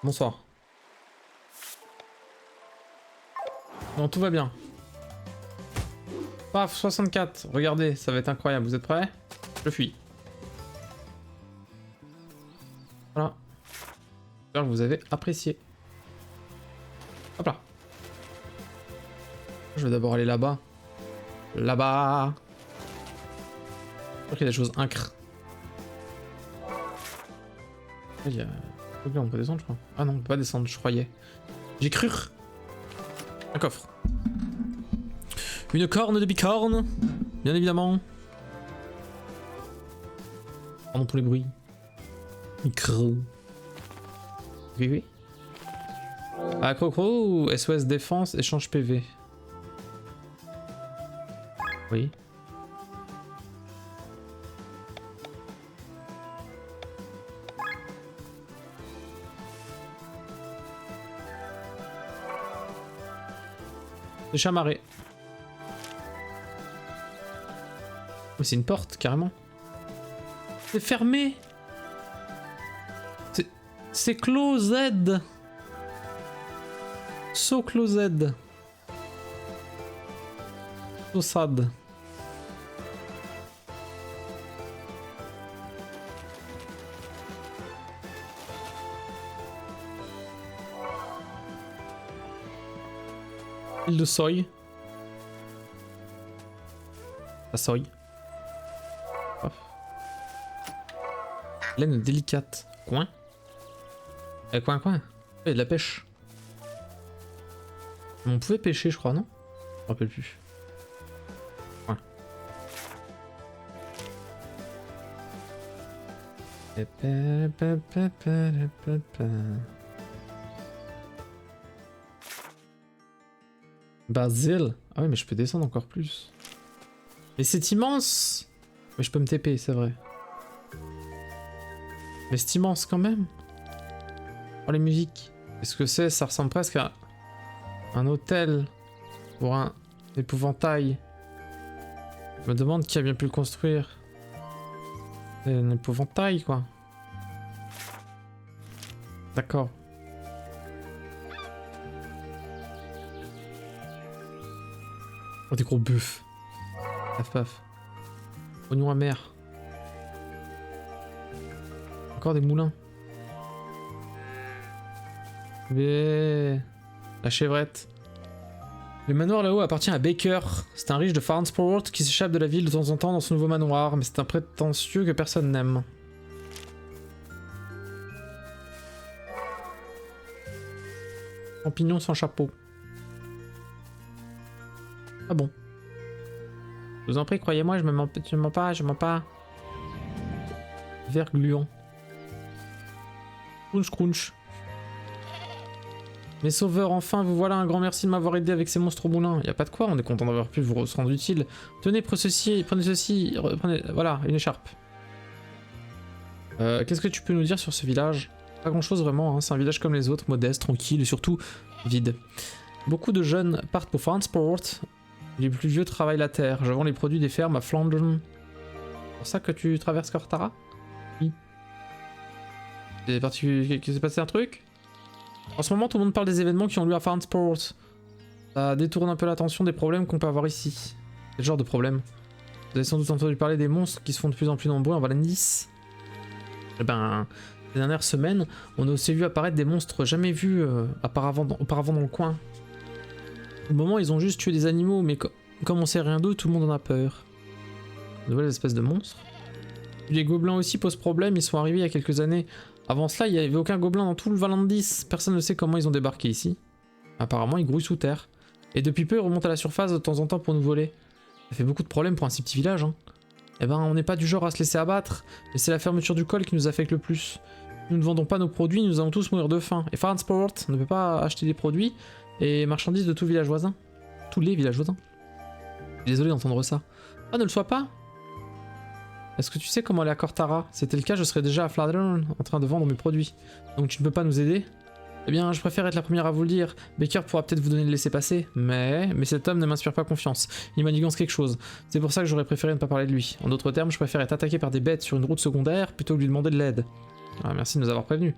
Bonsoir. Bon, tout va bien. Paf, 64. Regardez, ça va être incroyable. Vous êtes prêts? Je fuis. Voilà. J'espère que vous avez apprécié. Hop là. Je vais d'abord aller là-bas. Là-bas. Je crois qu'il y a des choses incres. Il y a... on peut descendre, je crois. Ah non, on peut pas descendre, je croyais. J'ai cru. Un coffre. Une corne de bicorne, bien évidemment. Pardon pour les bruits. Micro. Oui, oui. Ah, Crocro, SOS défense, échange PV. Oui. C'est chamarré. Oh, c'est une porte, carrément. C'est fermé. C'est closed. So closed. So sad. Île de soy. La soy. Hop. Laine délicate. Coin. Coin. Il y a de la pêche. On pouvait pêcher, je crois, non? Je me rappelle plus. Coin. Basile. Ah oui, mais je peux descendre encore plus. Mais c'est immense. Mais je peux me TP, c'est vrai. Mais c'est immense quand même. Oh, les musiques. Qu'est-ce que c'est? Ça ressemble presque à un hôtel. Pour un épouvantail. Je me demande qui a bien pu le construire. C'est un épouvantail, quoi. D'accord. Oh, des gros buffs. Paf. Oignon amer. Encore des moulins. Mais... la chevrette. Le manoir là-haut appartient à Baker. C'est un riche de Farnsport qui s'échappe de la ville de temps en temps dans son nouveau manoir, mais c'est un prétentieux que personne n'aime. Champignon sans chapeau. Ah bon. Je vous en prie, croyez-moi, je mens pas. Vert gluant. Crunch. Mes sauveurs, enfin, vous voilà, un grand merci de m'avoir aidé avec ces monstres au moulin. Y a pas de quoi, on est content d'avoir pu vous rendre utile. Tenez, prenez ceci, prenez, voilà, une écharpe. Qu'est-ce que tu peux nous dire sur ce village? Pas grand chose vraiment, hein. C'est un village comme les autres, modeste, tranquille et surtout vide. Beaucoup de jeunes partent pour Farnsport. Les plus vieux travaillent la terre. Je vends les produits des fermes à Flandern. C'est pour ça que tu traverses Cortara? Oui. Qu'il s'est passé un truc? En ce moment, tout le monde parle des événements qui ont lieu à Farnsport. Ça détourne un peu l'attention des problèmes qu'on peut avoir ici. Quel genre de problème? Vous avez sans doute entendu parler des monstres qui se font de plus en plus nombreux en Valandis. Eh ben, ces dernières semaines, on a aussi vu apparaître des monstres jamais vus auparavant dans le coin. Au moment, ils ont juste tué des animaux, mais comme on sait rien d'eux, tout le monde en a peur. De nouvelles espèces de monstres. Les gobelins aussi posent problème, ils sont arrivés il y a quelques années. Avant cela, il n'y avait aucun gobelin dans tout le Valandis. Personne ne sait comment ils ont débarqué ici. Apparemment, ils grouillent sous terre. Et depuis peu, ils remontent à la surface de temps en temps pour nous voler. Ça fait beaucoup de problèmes pour un si petit village, hein. Eh ben, on n'est pas du genre à se laisser abattre, mais c'est la fermeture du col qui nous affecte le plus. Nous ne vendons pas nos produits, nous allons tous mourir de faim. Et Farnsport ne peut pas acheter des produits et marchandises de tout village voisin. Tous les villages voisins. Désolé d'entendre ça. Ah, ne le sois pas. Est-ce que tu sais comment aller à Cortara? Si c'était le cas, je serais déjà à Flandern en train de vendre mes produits. Donc tu ne peux pas nous aider? Eh bien, je préfère être la première à vous le dire. Baker pourra peut-être vous donner le laisser-passer, mais cet homme ne m'inspire pas confiance. Il manigance quelque chose. C'est pour ça que j'aurais préféré ne pas parler de lui. En d'autres termes, je préfère être attaqué par des bêtes sur une route secondaire plutôt que de lui demander de l'aide. Ah, merci de nous avoir prévenus.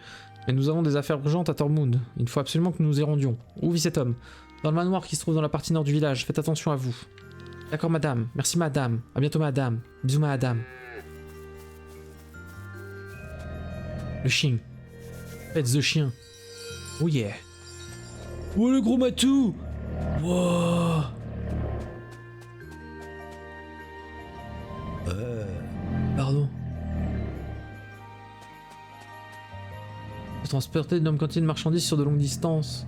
Mais nous avons des affaires urgentes à Tormund. Il faut absolument que nous nous y rendions. Où vit cet homme? Dans le manoir qui se trouve dans la partie nord du village. Faites attention à vous. D'accord, madame. Merci, madame. À bientôt, madame. Bisous, madame. Le chien. Faites the chien. Oh yeah. Oh le gros matou. Wow. Pardon. Transporter une homme quantité de marchandises sur de longues distances.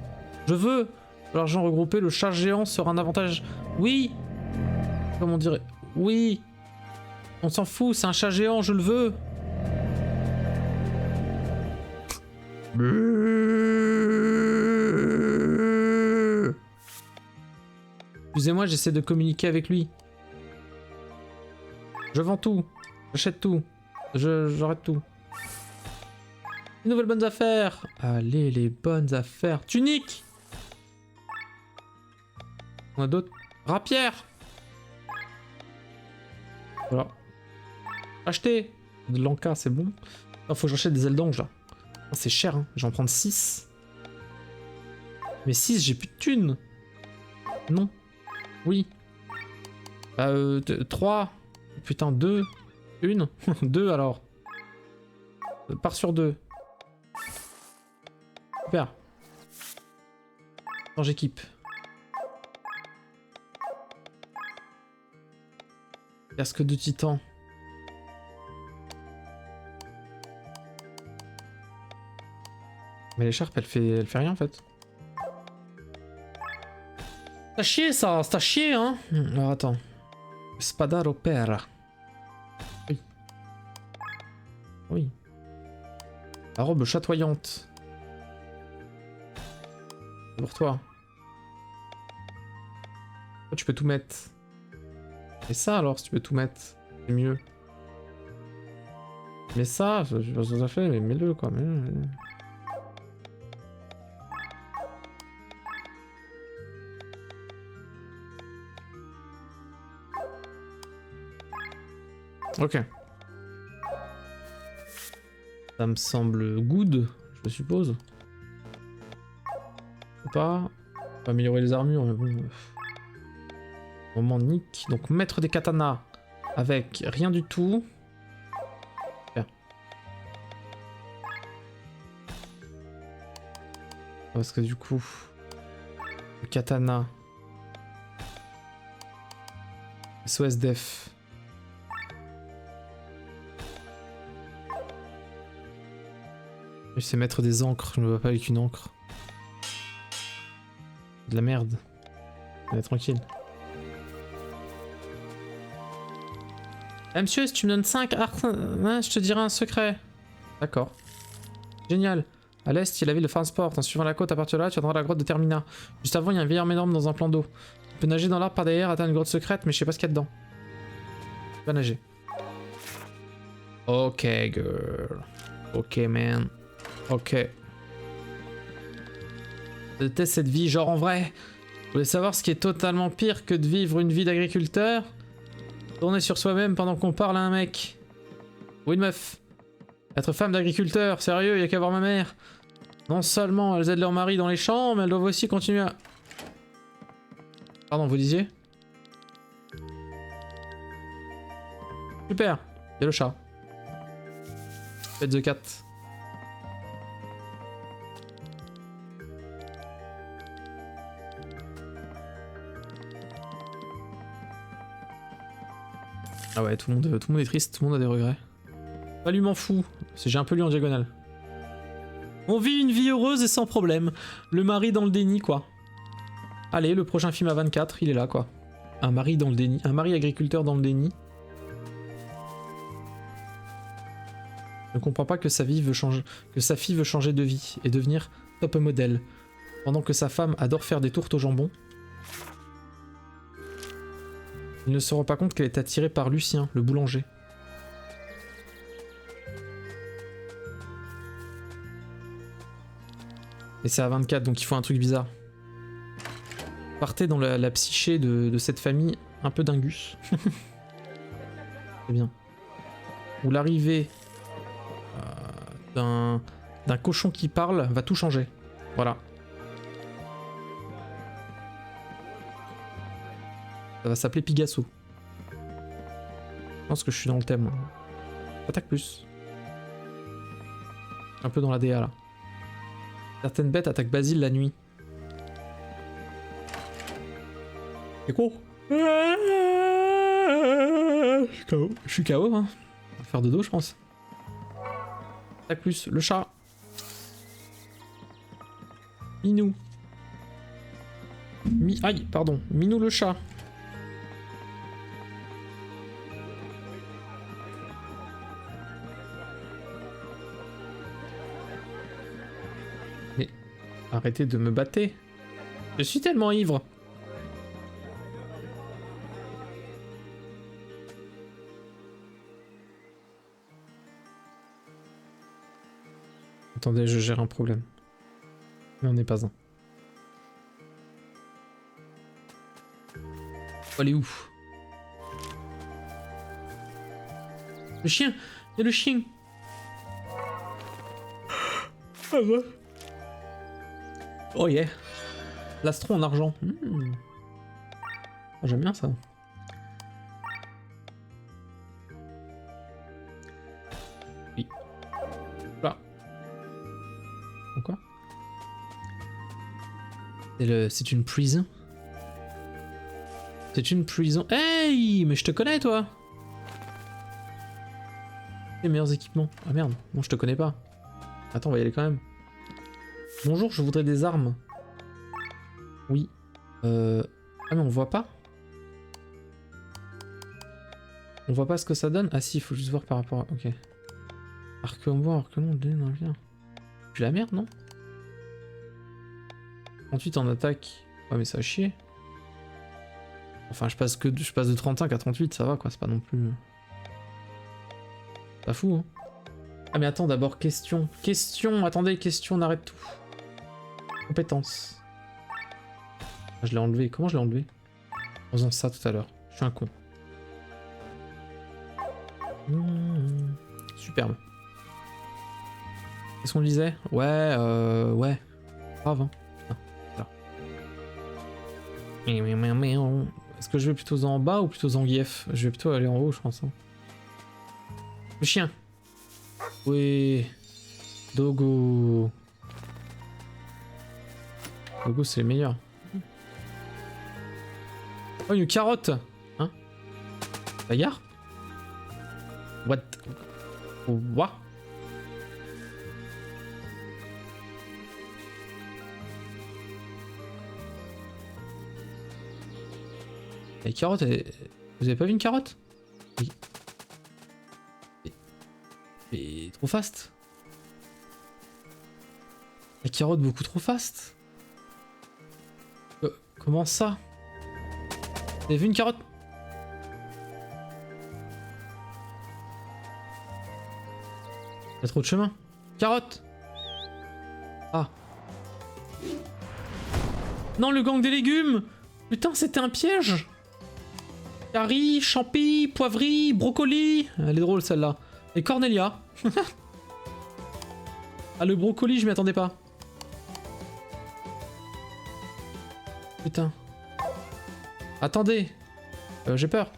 Je veux. L'argent regroupé, le chat géant sera un avantage. Oui. Comment on dirait? Oui. On s'en fout, c'est un chat géant, je le veux. Excusez-moi, j'essaie de communiquer avec lui. Je vends tout. J'achète tout. J'arrête tout. Les nouvelles bonnes affaires. Allez, les bonnes affaires. Tunique. On a d'autres. Rapière. Voilà. Acheter. De l'anka, c'est bon. Il faut que j'achète des ailes d'ange là. C'est cher, hein. Je vais en prendre 6. Mais 6, j'ai plus de thunes. Non. Oui. 3. Putain, 2. 1. 2 alors. Part sur 2. Super. Attends, j'équipe. Casque de titan. Mais l'écharpe, elle fait rien en fait. C'est à chier ça, c'est à chier hein. Alors attends. Spadaro Pera. Oui. Oui. La robe chatoyante. C'est pour toi. Oh, tu peux tout mettre. Et ça alors, si tu peux tout mettre, c'est mieux. Mais ça, je sais pas ce que ça fait, mais mets-le quoi. Mets-le. Ok. Ça me semble good, je suppose. Ou pas. On va améliorer les armures, mais bon. Moment nick. Donc mettre des katanas avec rien du tout. Super. Parce que du coup, le katana. SOS Def. Je sais mettre des encres, je ne me vois pas avec une encre. De la merde. Mais tranquille. Monsieur, si tu me donnes 5 arcs, je te dirai un secret. D'accord. Génial. À l'est, il y a la ville de Farnsport. En suivant la côte à partir de là, tu atteindras la grotte de Termina. Juste avant, il y a un vieil arme énorme dans un plan d'eau. Tu peux nager dans l'arbre par derrière, atteindre une grotte secrète, mais je sais pas ce qu'il y a dedans. Tu vas nager. Ok, girl. Ok, man. Ok. Je déteste cette vie, genre en vrai. Vous voulez savoir ce qui est totalement pire que de vivre une vie d'agriculteur? Tourner sur soi-même pendant qu'on parle à un mec. Ou une meuf. Être femme d'agriculteur, sérieux, y a qu'à voir ma mère. Non seulement elles aident leur mari dans les champs, mais elles doivent aussi continuer à... Pardon, vous disiez? Super, y a le chat. Faites the cat. Ah ouais, tout le monde est triste, tout le monde a des regrets. Pas lui m'en fous, j'ai un peu lu en diagonale. On vit une vie heureuse et sans problème. Le mari dans le déni, quoi. Allez, le prochain film à 24, il est là, quoi. Un mari dans le déni, un mari agriculteur dans le déni. Ne comprend pas que sa fille veut changer de vie et devenir top modèle, pendant que sa femme adore faire des tourtes au jambon. Il ne se rend pas compte qu'elle est attirée par Lucien, le boulanger. Et c'est à 24, donc il faut un truc bizarre. Partez dans la psyché de cette famille un peu dingus. C'est bien. Ou l'arrivée d'un cochon qui parle va tout changer. Voilà. Ça va s'appeler Pigasso. Je pense que je suis dans le thème. Attaque plus. Un peu dans la DA là. Certaines bêtes attaquent Basile la nuit. C'est quoi? Je suis KO, hein. On va faire de dos, je pense. Attaque plus, le chat. Minou. Aïe, pardon. Minou le chat. Mais arrêtez de me battre. Je suis tellement ivre. Attendez, je gère un problème. Mais on n'est pas un. Oh, elle est où? Le chien! Il y a le chien! Ah ouais. Oh yeah! L'astro en argent. Oh, j'aime bien ça. Oui. Là. Quoi? C'est une prison. C'est une prison. Hey! Mais je te connais, toi! Les meilleurs équipements. Ah merde, non, je te connais pas. Attends, on va y aller quand même. Bonjour, je voudrais des armes. Oui. Ah mais on voit pas? On voit pas ce que ça donne? Ah si, il faut juste voir par rapport à... Ok. Arc en bois, arc long, non, viens. Puis la merde, non? 38 en attaque. Ouais, mais ça va chier. Enfin, je passe de 35 à 38, ça va quoi, c'est pas non plus... Pas fou, hein. Ah mais attends, d'abord, question. Question, attendez, question, on arrête tout. Compétences. Ah, je l'ai enlevé, comment je l'ai enlevé? En faisant ça tout à l'heure. Je suis un con. Superbe. Qu'est-ce qu'on disait? Ouais, ouais. Grave, hein. Est-ce que je vais plutôt en bas ou plutôt Zangief? Je vais plutôt aller en haut, je pense. Hein. Le chien. Oui. Dogo. Dogo, c'est le meilleur. Oh, une carotte. Hein? Bagarre? What? What? La carotte, vous avez pas vu une carotte? Oui. Mais trop fast. La carotte beaucoup trop fast. Comment ça? Vous avez vu une carotte? Il y a trop de chemin. Carotte! Ah. Non, le gang des légumes! Putain, c'était un piège! Carrie, champi, poivri, brocoli. Elle est drôle celle-là. Et Cornelia. Ah, le brocoli, je m'y attendais pas. Putain. Attendez. J'ai peur.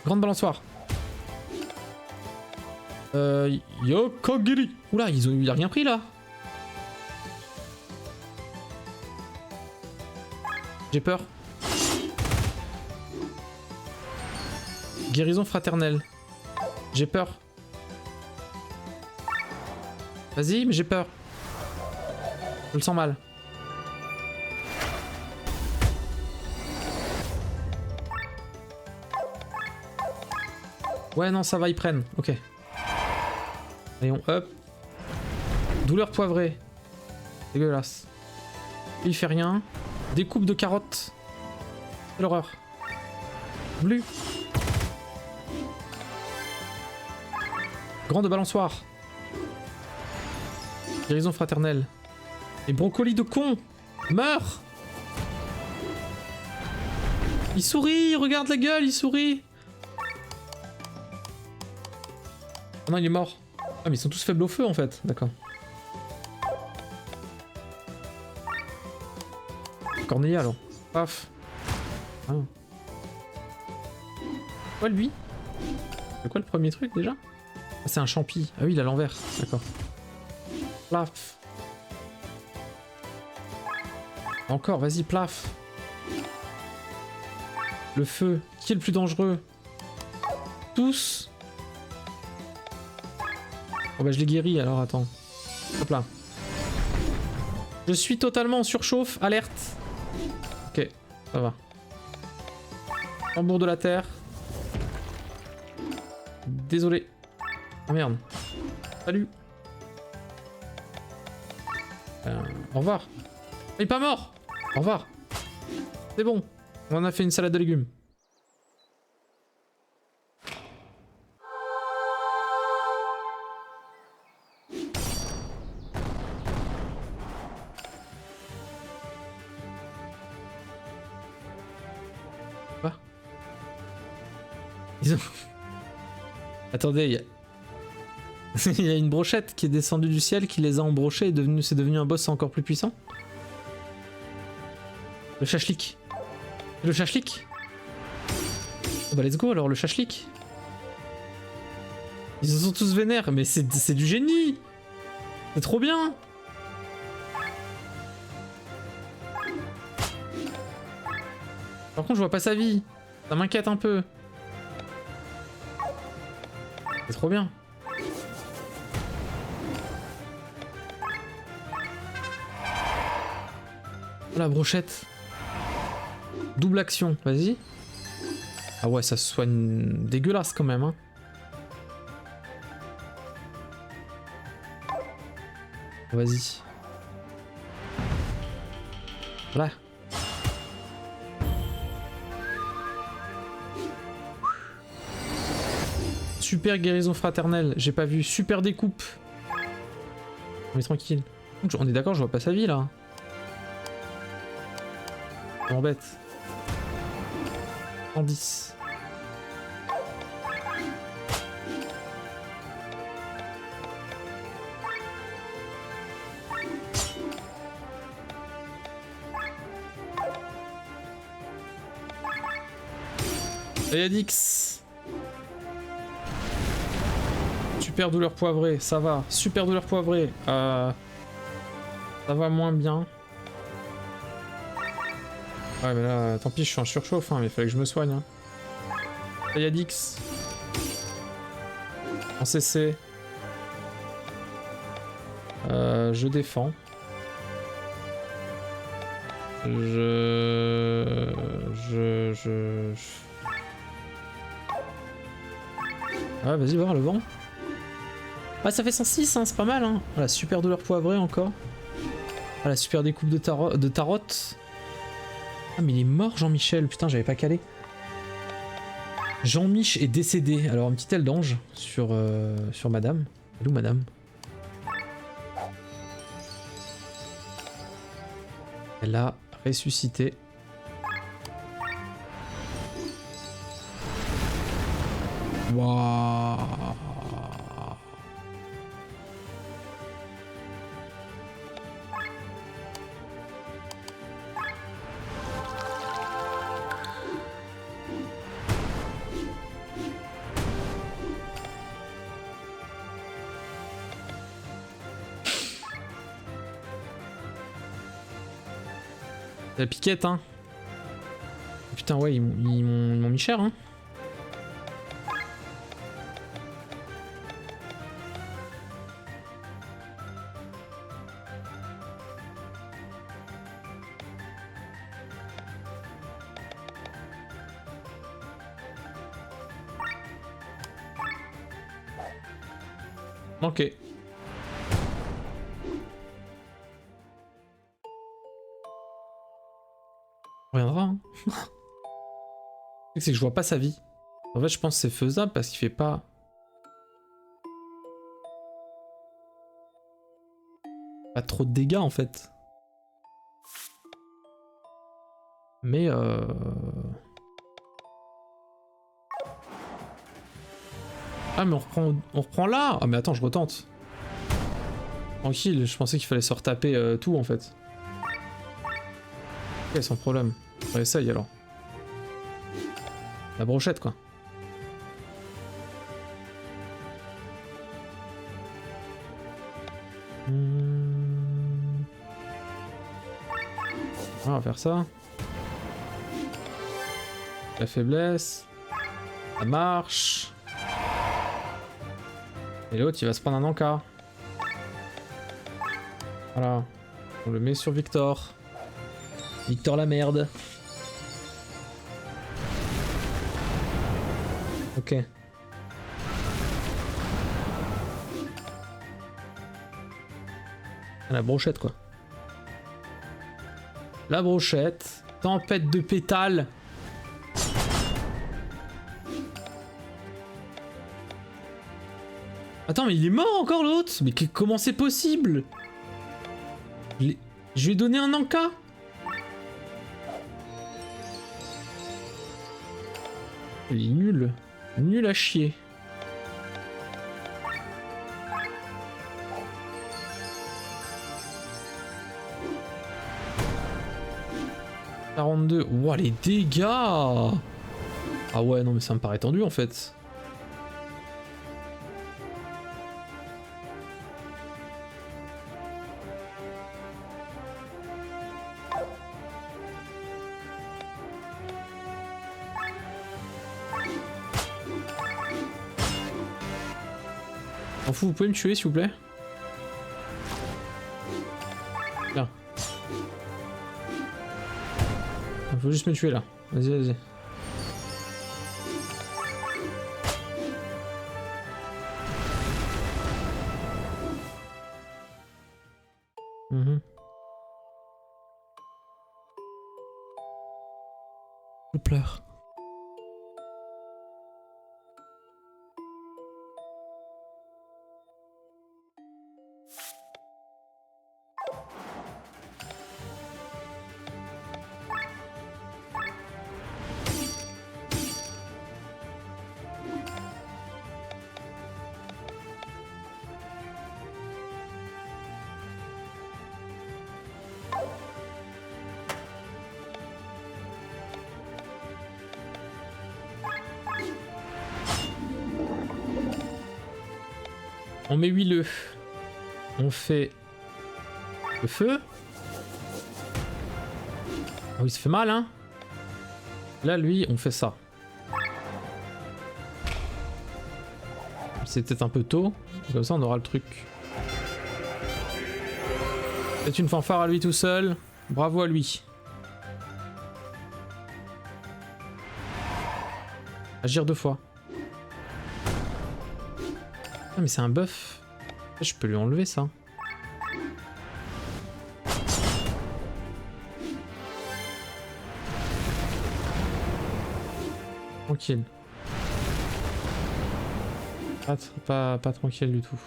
Grande balançoire. Yokogiri. Oula, il a rien pris là. J'ai peur. Guérison fraternelle. J'ai peur. Vas-y, mais j'ai peur. Je le sens mal. Ouais, non, ça va, ils prennent. Ok. Voyons, hop. Douleur poivrée. Dégueulasse. Il fait rien. Découpe de carottes. Quelle horreur. Bleu. Grande balançoire. Guérison fraternelle. Et brocoli de con. Meurs. Il sourit, regarde la gueule, il sourit. Oh non, il est mort. Ah mais ils sont tous faibles au feu en fait, d'accord. Cornelia alors. Paf. Ah. Quoi lui? C'est quoi le premier truc déjà? Ah, c'est un champi. Ah oui, il a l'envers. D'accord. Plaf. Encore, vas-y, plaf. Le feu. Qui est le plus dangereux? Tous. Oh bah je l'ai guéri alors, attends. Hop là. Je suis totalement en surchauffe. Alerte. Ok, ça va. Tambour de la terre. Désolé. Oh merde. Salut. Au revoir. Il est pas mort. Au revoir. C'est bon. On en a fait une salade de légumes. Quoi? Ils ont... Attendez, il y a... il y a une brochette qui est descendue du ciel, qui les a embrochés et c'est devenu un boss encore plus puissant. Le chachlik. Le chachlik. Oh bah let's go alors, le chachlik. Ils se sont tous vénères, mais c'est du génie. C'est trop bien. Par contre je vois pas sa vie. Ça m'inquiète un peu. C'est trop bien. Oh, la brochette. Double action, vas-y. Ah ouais, ça se soigne dégueulasse quand même, hein. Vas-y. Voilà. Super guérison fraternelle, j'ai pas vu. Super découpe. On est tranquille. On est d'accord, je vois pas sa vie là. Ça m'embête. 110. Ayadix. Super douleur poivrée, ça va. Super douleur poivrée. Ça va moins bien. Ouais mais là, tant pis, je suis en surchauffe, hein, mais il fallait que je me soigne. Hein. Ayadix. En CC. Je défends. Ouais, vas-y, voir le vent. Ah, ça fait 106, hein, c'est pas mal. Hein. Voilà, super douleur poivrée encore. Voilà, super découpe de tarot. Ah, mais il est mort, Jean-Michel. Putain, j'avais pas calé. Jean-Mich est décédé. Alors, un petit aile d'ange sur madame. Elle est où, madame? Elle a ressuscité. Waouh. La piquette, hein. Putain, ouais, ils m'ont mis cher, hein. Ok. On reviendra, hein. C'est que je vois pas sa vie. En fait, je pense que c'est faisable parce qu'il fait pas... Pas trop de dégâts, en fait. Mais Ah mais on reprend là. Ah mais attends, je retente. Tranquille, je pensais qu'il fallait se retaper tout en fait. Ok, sans problème. On essaye alors. La brochette quoi. On va faire ça. La faiblesse. Ça marche. Et l'autre il va se prendre un encas. Voilà. On le met sur Victor. Victor la merde. Ok. La brochette quoi. La brochette. Tempête de pétales. Attends mais il est mort encore l'autre. Mais comment c'est possible? Je lui ai donné un encas. Il est nul. Nul à chier. « 42. Ouah, les dégâts! Ah ouais, non mais ça me paraît tendu en fait. M'en fous, vous pouvez me tuer s'il vous plaît? Là. Il faut juste me tuer là. Vas-y, vas-y. Je pleure. On met huileux. On fait le feu. Oh, il se fait mal, hein. Là, lui, on fait ça. C'est peut-être un peu tôt. Comme ça, on aura le truc. C'est une fanfare à lui tout seul. Bravo à lui. Agir 2 fois. Ah mais c'est un buff. Je peux lui enlever ça. Tranquille. Pas tranquille du tout.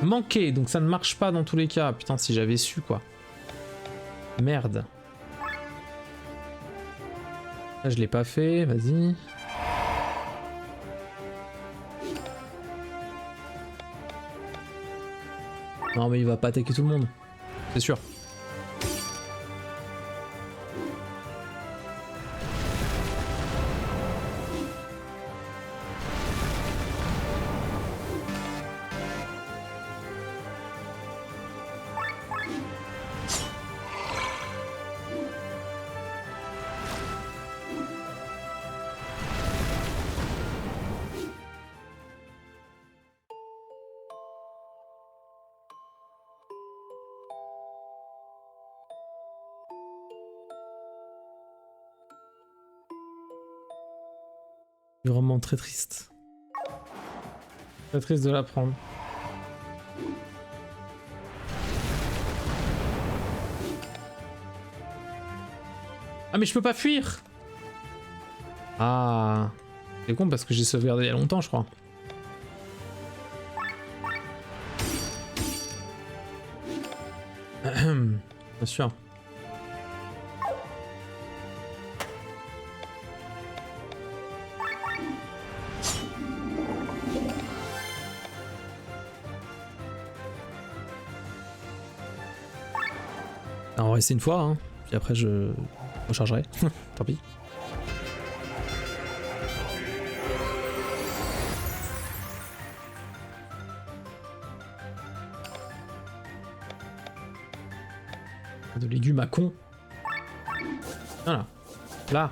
Manqué, donc ça ne marche pas dans tous les cas. Putain, si j'avais su quoi. Merde. Là, je l'ai pas fait, vas-y. Non, mais il va pas attaquer tout le monde. C'est sûr. Vraiment très triste. Très triste de l'apprendre. Ah mais je peux pas fuir. Ah. C'est con parce que j'ai sauvegardé il y a longtemps je crois. Bien sûr. Alors, on va essayer une fois, hein. Puis après je rechargerai. Tant pis. De légumes à con. Voilà. Là.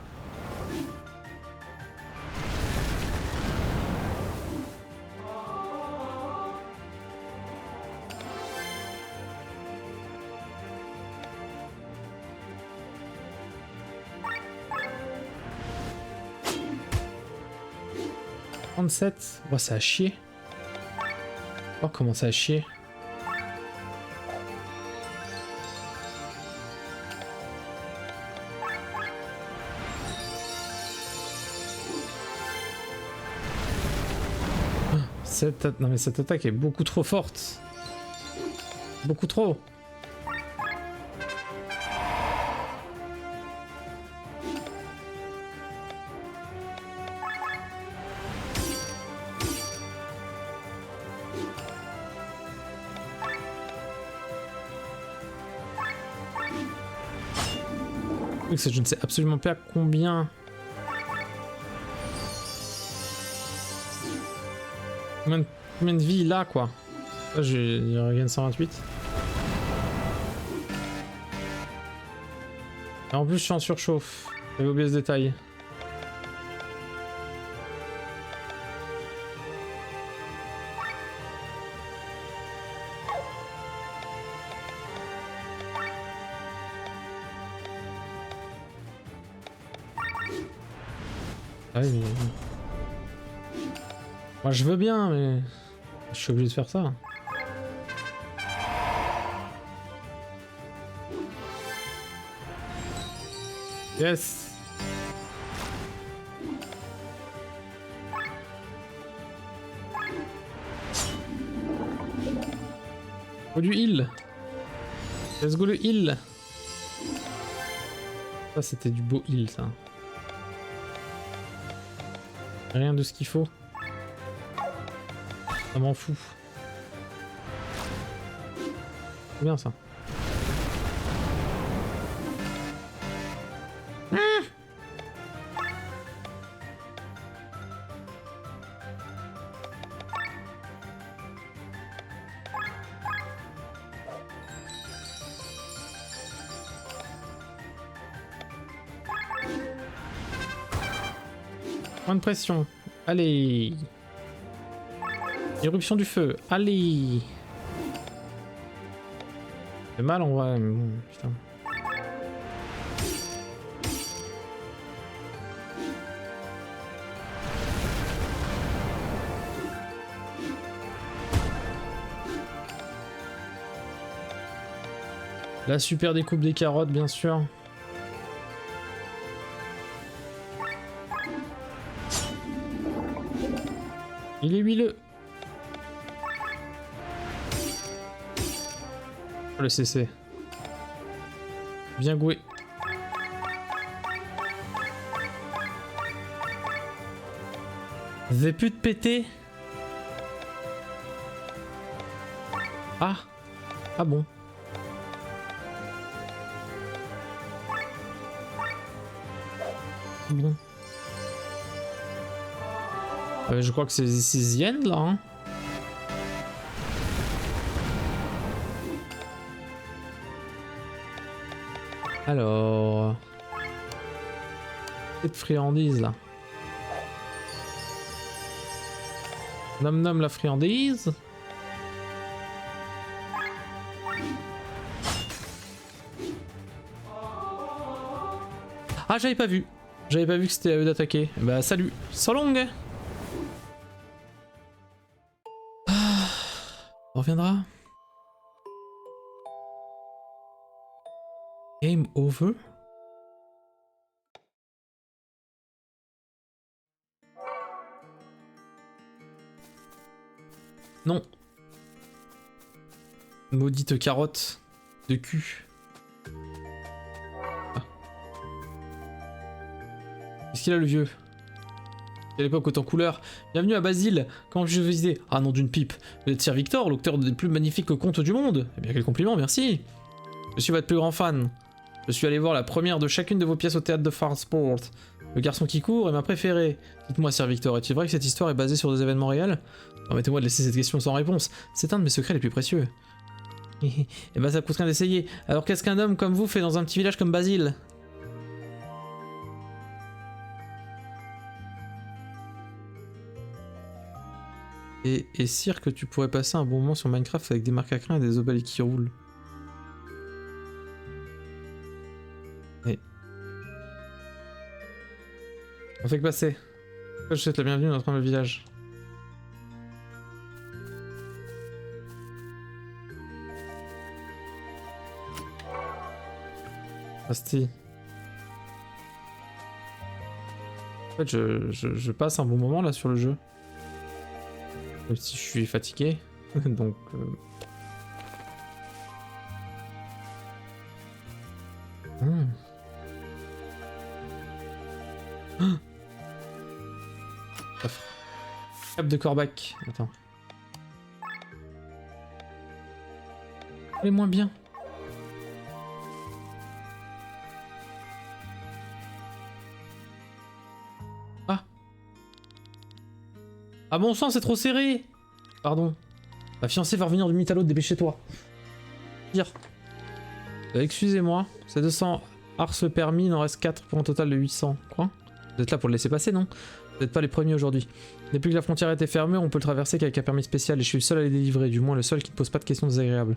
Oh, ça a chier. Oh, comment ça a chier. Non mais cette attaque est beaucoup trop forte. Beaucoup trop. Je ne sais absolument pas combien... Combien de vie il a, quoi. Là, je regagne 128. Et en plus, je suis en surchauffe. J'avais oublié ce détail. Ah oui, mais... Moi, je veux bien, mais... Je suis obligé de faire ça. Yes. Faut du heal. Let's go le heal. Ça c'était du beau heal ça. Rien de ce qu'il faut. Ça m'en fout. C'est bien ça. Point de pression. Allez. Éruption du feu. Allez. C'est mal en vrai, mais bon, putain. La super découpe des carottes, bien sûr. Il est huileux. Le CC. Bien goué. Des putes pété. Ah. Ah bon. Bon. Je crois que c'est The End là. Hein. Alors. Cette friandise là. Nom la friandise. Ah, j'avais pas vu. J'avais pas vu que c'était à eux d'attaquer. Bah salut. So long. On reviendra. Game over. Non. Maudite carotte. de cul. Ah. Qu'est-ce qu'il a le vieux? À l'époque autant couleur. Bienvenue à Basile. Comment je vais visiter? Ah non d'une pipe. Vous êtes Sir Victor, l'auteur des plus magnifiques contes du monde. Eh bien quel compliment, merci. Je suis votre plus grand fan. Je suis allé voir la première de chacune de vos pièces au théâtre de Farnsport. Le garçon qui court est ma préférée. Dites-moi Sir Victor, est-il vrai que cette histoire est basée sur des événements réels? Permettez-moi de laisser cette question sans réponse. C'est un de mes secrets les plus précieux. Eh ben ça coûte rien d'essayer. Alors qu'est-ce qu'un homme comme vous fait dans un petit village comme Basile? Et Sire que tu pourrais passer un bon moment sur Minecraft avec des marques à crin et des obèles qui roulent. Et... On fait que passer. Je souhaite la bienvenue dans notre humble village. Asti. En fait, je passe un bon moment là sur le jeu. Même si je suis fatigué. Donc... Cap de Corbac. Attends. Elle est moins bien. Ah. Ah bon sang, c'est trop serré. Pardon. La fiancée va revenir du mythe à l'autre, dépêchez-toi. Pire. Excusez-moi, c'est 200 ars le permis, il en reste 4 pour un total de 800. Quoi? Vous êtes là pour le laisser passer, non? Vous n'êtes pas les premiers aujourd'hui. Depuis que la frontière a été fermée, on peut le traverser qu'avec un permis spécial et je suis le seul à les délivrer, du moins le seul qui ne pose pas de questions désagréables.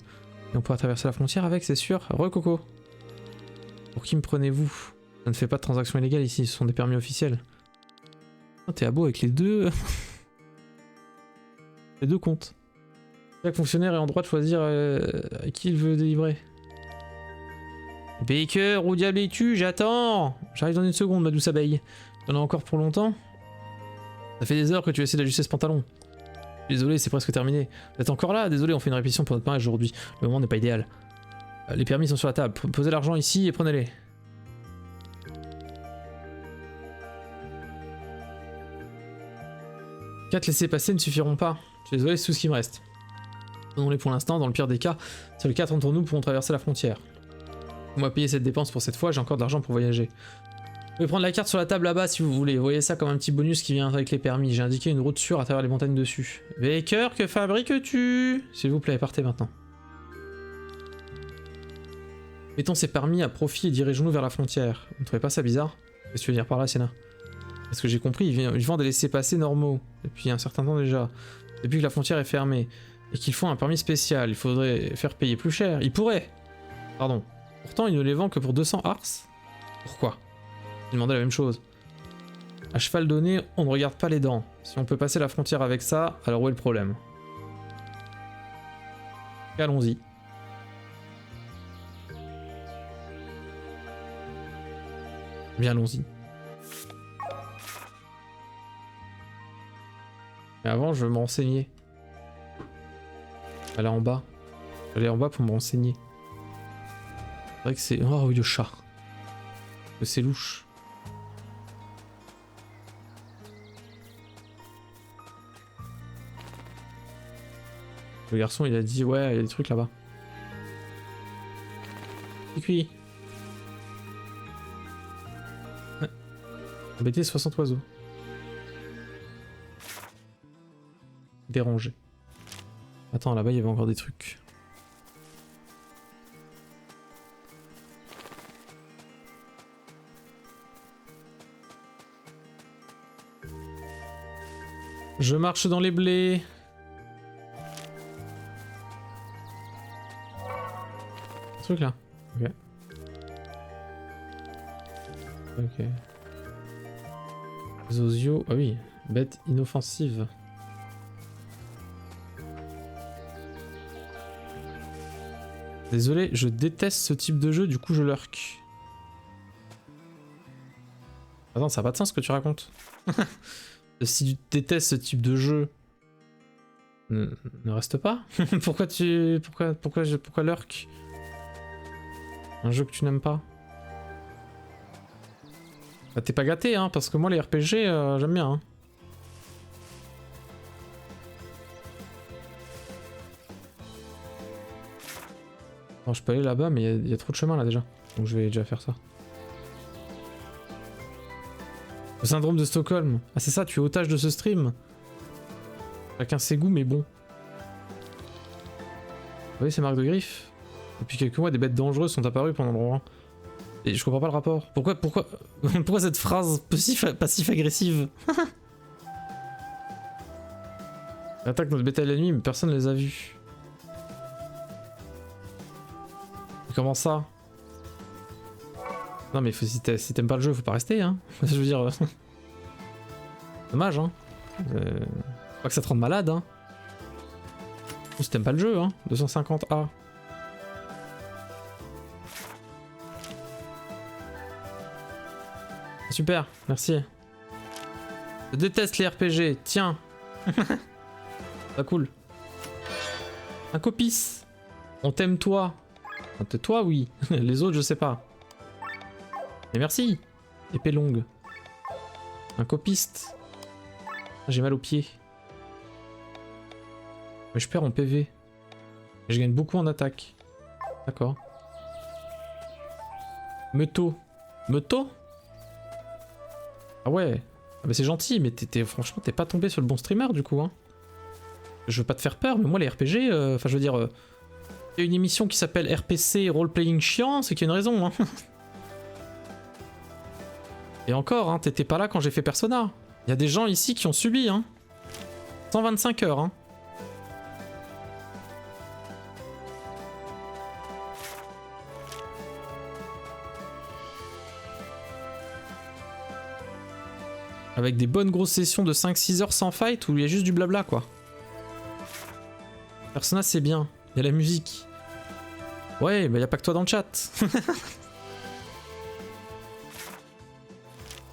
Et on pourra traverser la frontière avec, c'est sûr. Re-Coco. Pour qui me prenez-vous? Ça ne fait pas de transactions illégales ici, ce sont des permis officiels. Oh, t'es à beau avec les deux... les deux comptes. Chaque fonctionnaire est en droit de choisir à qui il veut délivrer. Baker, où diable es-tu? J'attends. J'arrive dans une seconde, ma douce abeille. T'en as encore pour longtemps? Ça fait des heures que tu essaies d'ajuster ce pantalon. Désolé, c'est presque terminé. Vous êtes encore là? Désolé, on fait une répétition pour notre mariage aujourd'hui. Le moment n'est pas idéal. Les permis sont sur la table. Posez l'argent ici et prenez-les. Quatre laissés-passer ne suffiront pas. Je suis désolé, c'est tout ce qui me reste. Donnons-les pour l'instant, dans le pire des cas, seuls 4 d'entre nous pourront traverser la frontière. On va payer cette dépense pour cette fois, j'ai encore de l'argent pour voyager. Vous pouvez prendre la carte sur la table là-bas si vous voulez, voyez ça comme un petit bonus qui vient avec les permis. J'ai indiqué une route sûre à travers les montagnes dessus. Baker, que fabriques-tu? S'il vous plaît, partez maintenant. Mettons ces permis à profit et dirigeons-nous vers la frontière. Vous ne trouvez pas ça bizarre? Qu'est-ce que tu veux dire par là, Senna? Parce que j'ai compris, ils vendent des laissez-passer normaux, depuis un certain temps déjà. Depuis que la frontière est fermée, et qu'ils font un permis spécial, il faudrait faire payer plus cher. Ils pourraient. Pardon. Pourtant, ils ne les vendent que pour 200 ars. Pourquoi? Ils demandaient la même chose. À cheval donné, on ne regarde pas les dents. Si on peut passer la frontière avec ça, alors où est le problème? Allons-y. Bien, allons-y. Mais avant, je veux me renseigner. Aller en bas. Aller en bas pour me renseigner. C'est vrai que c'est... Oh, oui, le chat. Que c'est louche. Le garçon, il a dit, ouais, il y a des trucs là-bas. C'est cuit. Ouais. Embêter 60 oiseaux. Dérangé. Attends, là-bas, il y avait encore des trucs. Je marche dans les blés. Un truc là. Ok. Ok. Zozio. Ah oui. Bête inoffensive. Désolé, je déteste ce type de jeu, du coup je lurk. Attends, ça n'a pas de sens ce que tu racontes. Si tu détestes ce type de jeu, ne reste pas. Pourquoi lurk? Un jeu que tu n'aimes pas? Bah, t'es pas gâté, hein, parce que moi les RPG, j'aime bien. Hein. Alors, je peux aller là-bas, mais il y a trop de chemin là déjà. Donc je vais déjà faire ça. Le syndrome de Stockholm. Ah c'est ça, tu es otage de ce stream. Chacun ses goûts, mais bon. Vous voyez ces marques de griffes? Depuis quelques mois, des bêtes dangereuses sont apparues pendant le rang. Et je comprends pas le rapport. Pourquoi cette phrase passif-agressive? Attaque notre bétail la nuit, mais personne ne les a vus. Comment ça? Non mais si t'aimes pas le jeu, faut pas rester, hein. Je veux dire... Dommage, hein. Pas que ça te rende malade, hein. Ou si t'aimes pas le jeu, hein. 250A. Super, merci. Je déteste les RPG, tiens. Pas cool. Un copice. On t'aime toi. Toi oui, les autres je sais pas. Et merci. Épée longue. Un copiste. J'ai mal aux pieds. Mais je perds en PV. Et je gagne beaucoup en attaque. D'accord. Meto. Meto? Ah ouais. Ah bah c'est gentil, mais franchement t'es pas tombé sur le bon streamer du coup. Hein. Je veux pas te faire peur, mais moi les RPG, enfin je veux dire... Il y a une émission qui s'appelle RPC Role Playing Chiant, c'est qu'il y a une raison. Hein. Et encore, hein, t'étais pas là quand j'ai fait Persona. Il y a des gens ici qui ont subi. Hein. 125 heures. Hein. Avec des bonnes grosses sessions de 5-6 heures sans fight où il y a juste du blabla quoi. Persona c'est bien. Il y a la musique. Ouais, bah y a pas que toi dans le chat.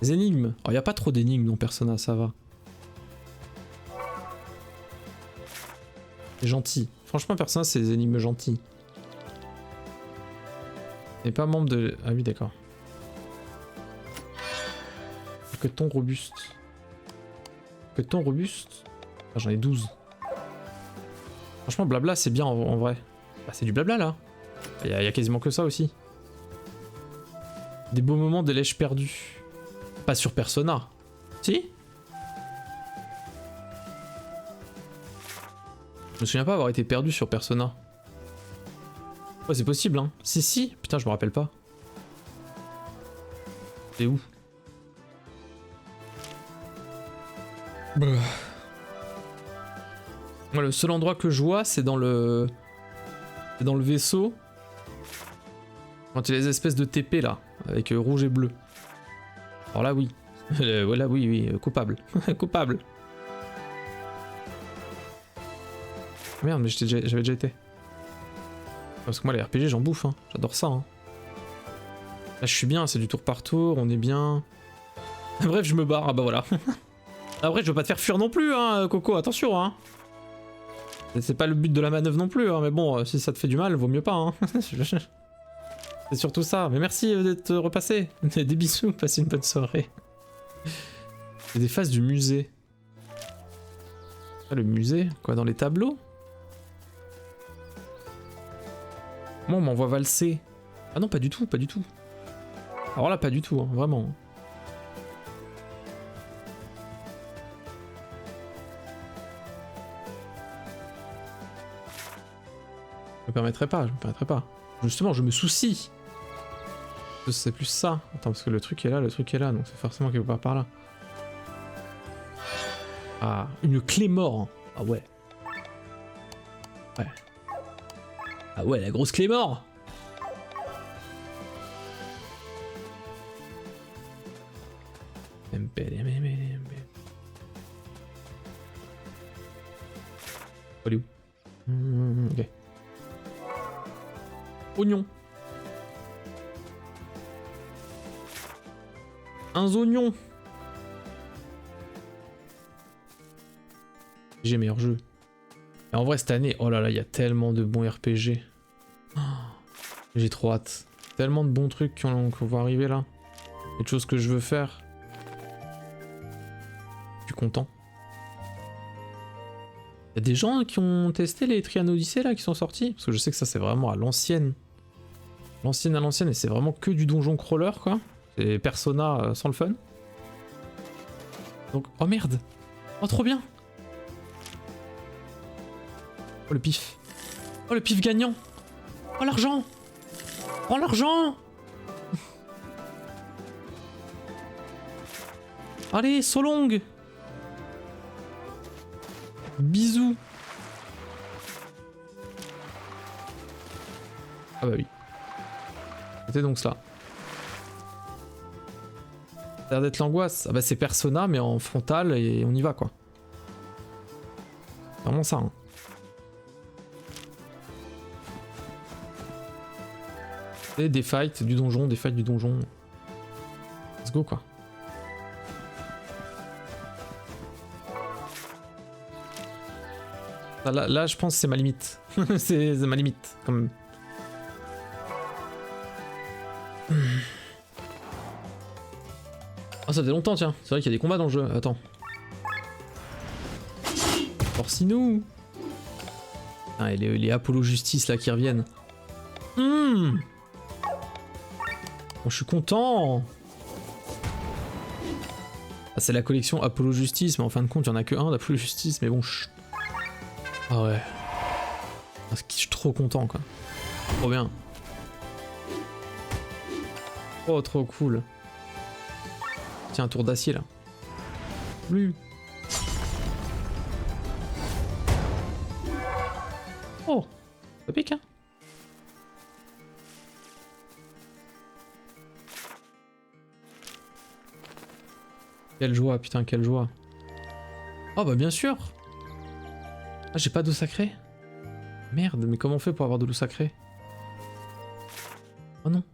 Les énigmes. Oh, y a pas trop d'énigmes dans Persona, ça va. C'est gentil. Franchement, Persona, c'est des énigmes gentils. Et pas membre de... Ah oui, d'accord. Que ton robuste. Que ton robuste. Ah, j'en ai 12. Franchement, blabla, c'est bien en vrai. Bah, c'est du blabla là. Il y a quasiment que ça aussi. Des beaux moments, des lèches perdues. Pas sur Persona. Si? Je me souviens pas avoir été perdu sur Persona. Ouais, c'est possible, hein. Si. Putain, je me rappelle pas. C'est où? Bah. Moi, le seul endroit que je vois, c'est dans le... C'est dans le vaisseau. Quand il y a les espèces de TP, là. Avec rouge et bleu. Alors là, oui. Voilà, oui, coupable. Coupable. Merde, mais j'avais déjà été. Parce que moi, les RPG, j'en bouffe, hein. J'adore ça, hein. Là, je suis bien, c'est du tour par tour, on est bien. Bref, je me barre, ah bah voilà. Après, je veux pas te faire fuir non plus, hein, Coco, attention, hein. C'est pas le but de la manœuvre non plus, hein, mais bon, si ça te fait du mal, vaut mieux pas, hein. C'est surtout ça, mais merci d'être repassé. Des bisous, passez une bonne soirée. Il y a des phases du musée. Ah, le musée? Quoi, dans les tableaux? Moi, on m'envoie valser. Ah non, pas du tout, pas du tout. Alors là, pas du tout, hein, vraiment. Je me permettrai pas, je me permettrai pas. Justement, je me soucie. C'est plus ça. Attends, parce que le truc est là, donc c'est forcément quelque part par là. Ah, une clé mort. Ah ouais. Ouais. Ah ouais, la grosse clé mort. Elle est où? Ok. Oignon. Un oignon. J'ai meilleur jeu. Et en vrai cette année, oh là là, il y a tellement de bons RPG. Oh, j'ai trop hâte. Tellement de bons trucs qui vont arriver là. Des choses que je veux faire. Je suis content. Il y a des gens qui ont testé les Trian Odyssey là qui sont sortis. Parce que je sais que ça c'est vraiment à l'ancienne. L'ancienne à l'ancienne et c'est vraiment que du donjon crawler quoi. C'est Persona sans le fun. Donc, oh merde. Oh trop bien. Oh le pif. Oh le pif gagnant. Oh l'argent. Oh l'argent. Allez, Solong. Bisous. Ah bah oui. C'était donc cela. Ça a l'air d'être l'angoisse. Ah bah c'est Persona mais en frontal et on y va quoi. Vraiment ça. Hein. Et des fights du donjon, des fights du donjon. Let's go quoi. Là je pense que c'est ma limite. C'est ma limite quand même. Ah ça fait longtemps tiens. C'est vrai qu'il y a des combats dans le jeu. Attends. Force-nous. Ah et les Apollo Justice là qui reviennent. Bon, je suis content. Ah, c'est la collection Apollo Justice, mais en fin de compte, il n'y en a que un d'Apollo Justice, mais bon, ah ouais. Ah, je suis trop content, quoi. Trop bien. Oh, trop cool. Tiens, un tour d'acier, là. Lui. Oh, ça pique, hein. Quelle joie, putain, quelle joie. Oh bah bien sûr. Ah j'ai pas d'eau sacrée. Merde, mais comment on fait pour avoir de l'eau sacrée? Oh non.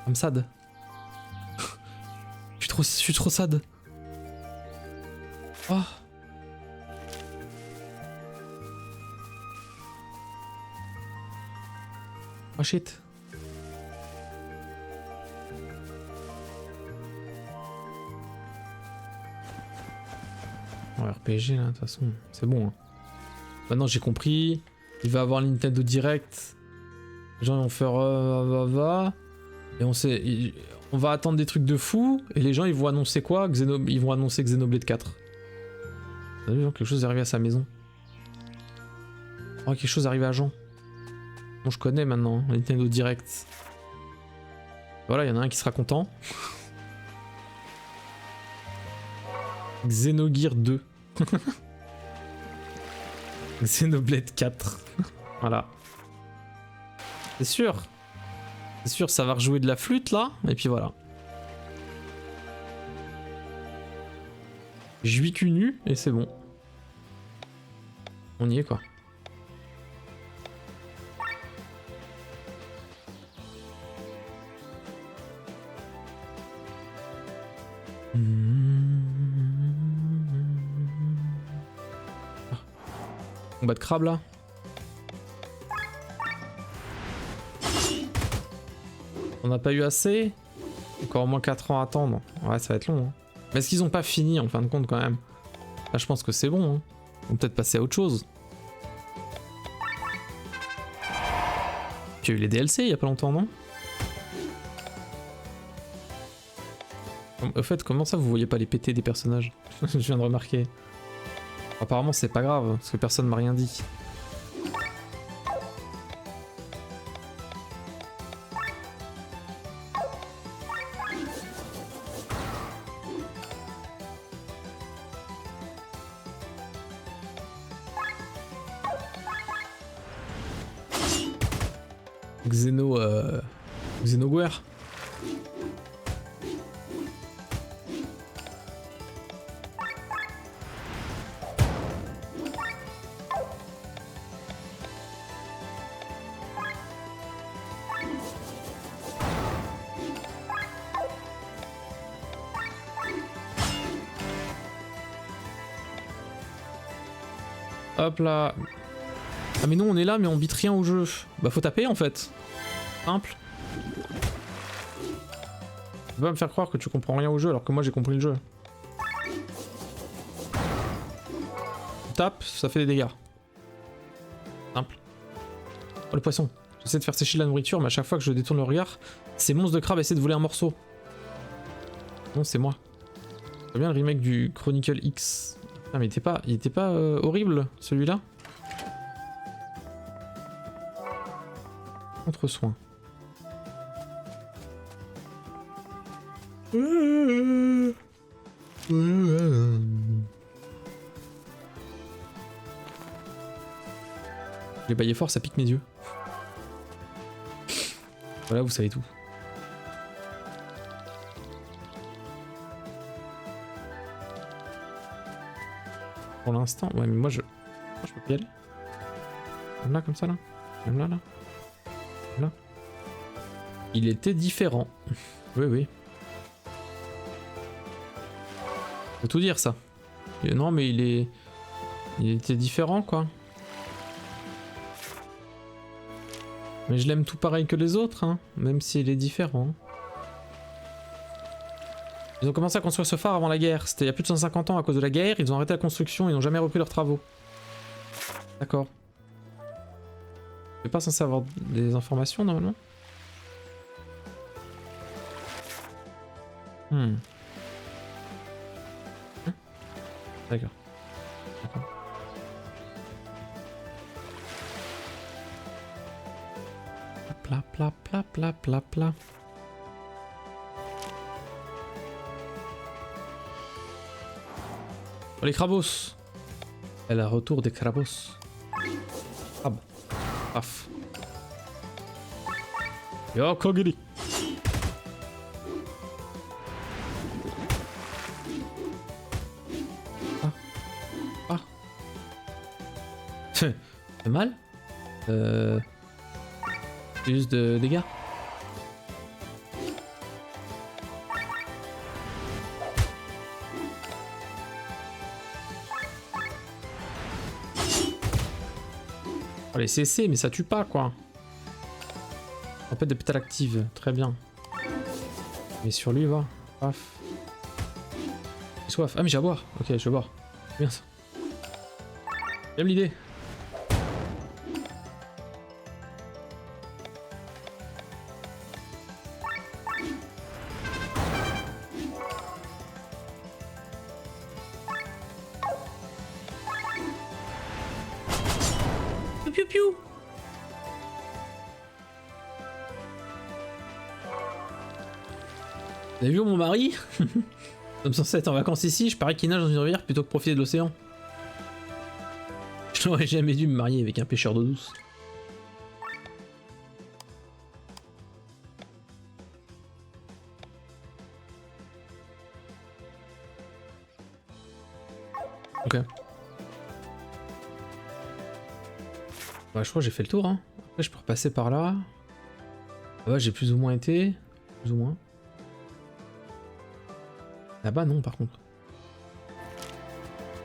I'm sad. je suis trop sad. Oh. Oh shit. RPG là, de toute façon, c'est bon. Hein. Maintenant j'ai compris. Il va avoir le Nintendo Direct. Les gens vont faire et on va attendre des trucs de fou. Et les gens ils vont annoncer quoi? Ils vont annoncer Xenoblade 4. Vous avez vu, quelque chose est arrivé à sa maison. Oh, quelque chose est arrivé à Jean. Bon, je connais maintenant, hein, Nintendo Direct. Voilà, il y en a un qui sera content. Xenogears 2. Xenoblade 4. Voilà. C'est sûr. C'est sûr, ça va rejouer de la flûte là. Et puis voilà. J'huis cul nu et c'est bon. On y est quoi. Combat de crabe là. On n'a pas eu assez. Encore au moins 4 ans à attendre. Ouais, ça va être long. Hein. Mais est-ce qu'ils ont pas fini en fin de compte quand même? Là, je pense que c'est bon. Hein. On va peut-être passer à autre chose. Puis il y a eu les DLC il y a pas longtemps, non? Au fait, comment ça vous voyez pas les péter des personnages? Je viens de remarquer. Apparemment c'est pas grave, parce que personne m'a rien dit. Xenoguerre. Hop là. Ah mais non, on est là, mais on bite rien au jeu. Bah faut taper en fait. Simple. Tu peux pas me faire croire que tu comprends rien au jeu alors que moi j'ai compris le jeu. Tu tapes, ça fait des dégâts. Simple. Oh le poisson. J'essaie de faire sécher la nourriture, mais à chaque fois que je détourne le regard, ces monstres de crabe essaient de voler un morceau. Non, c'est moi. C'est bien le remake du Chronicle X. Ah mais il était pas horrible celui-là. Contre-soin. J'ai baillé fort, ça pique mes yeux. Voilà, vous savez tout. Pour l'instant, ouais, mais moi je peux pas y aller. Même là, comme ça, là. Même là, là. Même là. Il était différent. Oui, oui. Faut tout dire, ça. Non, mais il était différent, quoi. Mais je l'aime tout pareil que les autres, hein, même s'il est différent. Ils ont commencé à construire ce phare avant la guerre. C'était il y a plus de 150 ans à cause de la guerre. Ils ont arrêté la construction, ils n'ont jamais repris leurs travaux. D'accord. Je suis pas censé avoir des informations normalement. D'accord. Pla pla pla pla pla pla. Oh, les crabos. Elle a retour des crabos. Crabe. Paf. Yo Kogiri. Ah. C'est mal. Plus de dégâts. Oh, les CC, mais ça tue pas quoi. Tempête de pétales active, très bien. Mais sur lui, va. Paf. J'ai soif. Ah, mais j'ai à boire. Ok, je vais boire. Bien ça. J'aime l'idée. Piou piou. Vous avez vu mon mari? Nous sommes censés être en vacances ici, je parie qu'il nage dans une rivière plutôt que profiter de l'océan. Je n'aurais jamais dû me marier avec un pêcheur d'eau douce. Ok. Bah, je crois que j'ai fait le tour. Hein. Après, je peux repasser par là. Ouais, j'ai plus ou moins été. Plus ou moins. Là-bas, non, par contre.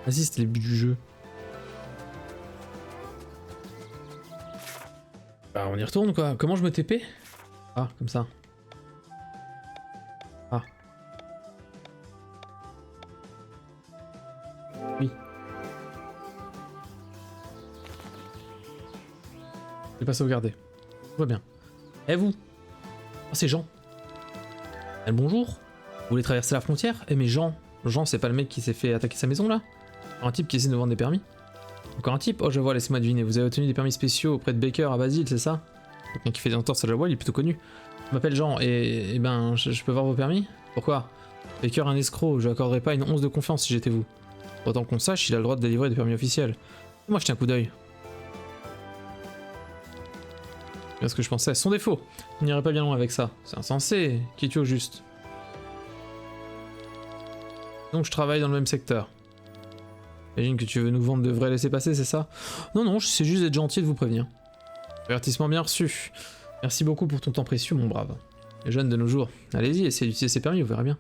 Vas-y, c'était le but du jeu. Bah, on y retourne, quoi. Comment je me TP? Ah, comme ça. Ah. Oui. Je vais pas sauvegarder. Tout va bien. Eh vous? Oh, c'est Jean. Eh, bonjour. Vous voulez traverser la frontière? Eh mais Jean. Jean, c'est pas le mec qui s'est fait attaquer sa maison, là? Un type qui essaie de nous vendre des permis? Encore un type? Oh, je vois, laissez-moi deviner. Vous avez obtenu des permis spéciaux auprès de Baker à Basile, c'est ça? Quelqu'un qui fait des entorses à la voie, il est plutôt connu. Je m'appelle Jean, et ben, je peux voir vos permis? Pourquoi? Baker est un escroc, je n'accorderai pas une once de confiance si j'étais vous. Autant qu'on sache, il a le droit de délivrer des permis officiels. Moi, jetez un coup d'œil. C'est bien ce que je pensais. Son défaut. On n'irait pas bien loin avec ça. C'est insensé. Qui est-tu au juste? Donc je travaille dans le même secteur. J'imagine que tu veux nous vendre de vrais laissez-passer, c'est ça? Non, non, c'est juste d'être gentil de vous prévenir. Avertissement bien reçu. Merci beaucoup pour ton temps précieux, mon brave. Les jeunes de nos jours. Allez-y, essayez d'utiliser ces permis, vous verrez bien.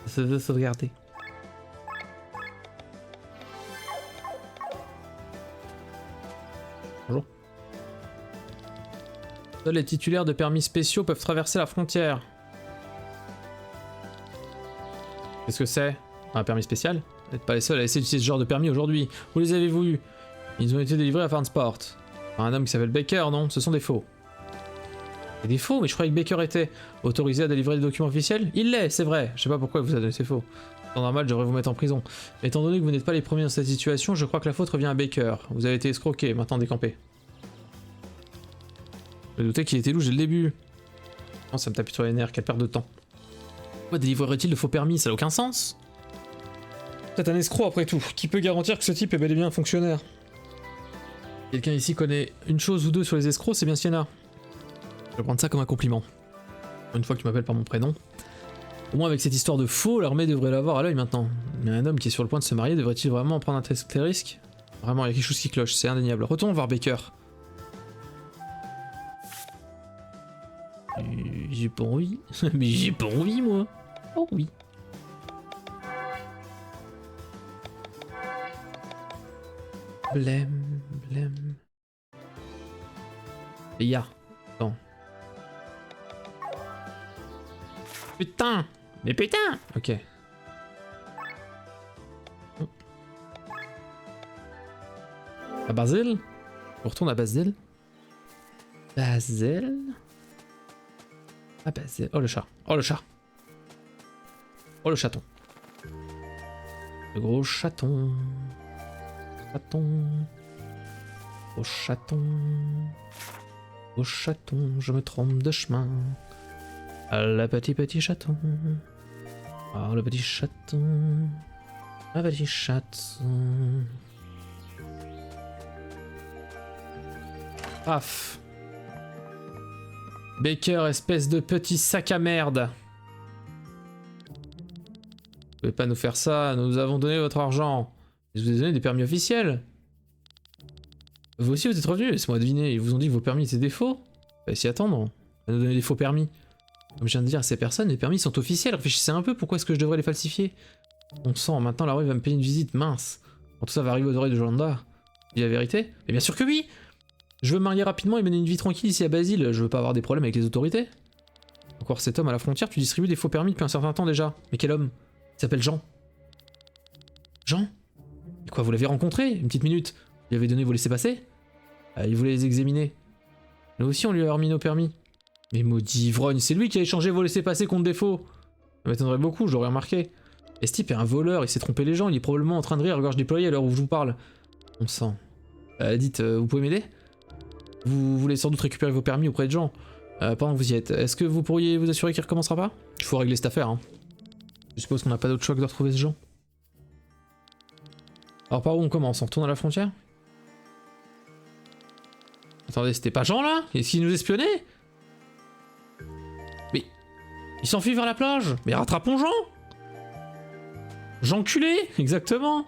Ça de sauvegarder. Seuls les titulaires de permis spéciaux peuvent traverser la frontière. Qu'est-ce que c'est? Un permis spécial? Vous n'êtes pas les seuls à essayer d'utiliser ce genre de permis aujourd'hui. Où les avez-vous eus? Ils ont été délivrés à Farnsport. Par un homme qui s'appelle Baker, non? Ce sont des faux. Et des faux? Mais je croyais que Baker était autorisé à délivrer des documents officiels? Il l'est, c'est vrai. Je sais pas pourquoi il vous a donné ces faux. C'est normal, je devrais vous mettre en prison. Mais étant donné que vous n'êtes pas les premiers dans cette situation, je crois que la faute revient à Baker. Vous avez été escroqué, maintenant décampé. Je me doutais qu'il était louche dès le début. Non, ça me tape sur les nerfs, quelle perte de temps. Pourquoi délivrerait-il de faux permis? Ça n'a aucun sens. C'est un escroc après tout. Qui peut garantir que ce type est bel et bien un fonctionnaire? Quelqu'un ici connaît une chose ou deux sur les escrocs, c'est bien Sienna. Je vais prendre ça comme un compliment. Une fois que tu m'appelles par mon prénom. Au moins avec cette histoire de faux, l'armée devrait l'avoir à l'œil maintenant. Mais un homme qui est sur le point de se marier, devrait-il vraiment prendre un tel risque? Vraiment, il y a quelque chose qui cloche, c'est indéniable. Retournons voir Baker. J'ai pas envie. Mais j'ai pas envie, moi. Oh oui. Blême, blême. Les gars, attends. Putain! Mais putain! Ok. À Basile? On retourne à Basile? Basile? Ah Basile. Oh le chat. Oh le chat. Oh le chaton. Le gros chaton. Chaton. Oh chaton. Oh chaton, je me trompe de chemin. Ah, le petit chaton. Ah le petit chaton. Le petit chaton. Paf. Baker, espèce de petit sac à merde. Vous pouvez pas nous faire ça, nous avons donné votre argent. Je vous ai donné des permis officiels. Vous aussi vous êtes revenus, laissez-moi deviner, ils vous ont dit que vos permis étaient des faux. Fallait s'y attendre, à nous donner des faux permis. Comme je viens de dire à ces personnes, les permis sont officiels, réfléchissez un peu, pourquoi est-ce que je devrais les falsifier? On sent, maintenant la rue va me payer une visite, mince. Quand tout ça va arriver aux oreilles de Jolanda. Dis la vérité? Mais bien sûr que oui! Je veux me marier rapidement et mener une vie tranquille ici à Basile, je veux pas avoir des problèmes avec les autorités. Encore cet homme à la frontière, tu distribues des faux permis depuis un certain temps déjà. Mais quel homme? Il s'appelle Jean. Jean? Et quoi, vous l'avez rencontré? Une petite minute. Il avait donné vos laissez-passer? Il voulait les examiner. Nous aussi on lui a remis nos permis. Mais maudit ivrogne, c'est lui qui a échangé vos laissez-passer contre des faux. Ça m'étonnerait beaucoup, j'aurais remarqué. Et ce type est un voleur, il s'est trompé les gens, il est probablement en train de rire à gorge déployée à l'heure où je vous parle. On sent. Dites, vous pouvez m'aider? Vous voulez sans doute récupérer vos permis auprès de gens pendant que vous y êtes. Est-ce que vous pourriez vous assurer qu'il recommencera pas? Il faut régler cette affaire, hein. Je suppose qu'on n'a pas d'autre choix que de retrouver ce Jean. Alors par où on commence? On retourne à la frontière? Attendez, c'était pas Jean là? Est-ce qu'il nous espionnait? Mais... il s'enfuit vers la plage? Mais rattrapons Jean! Jean culé! Exactement!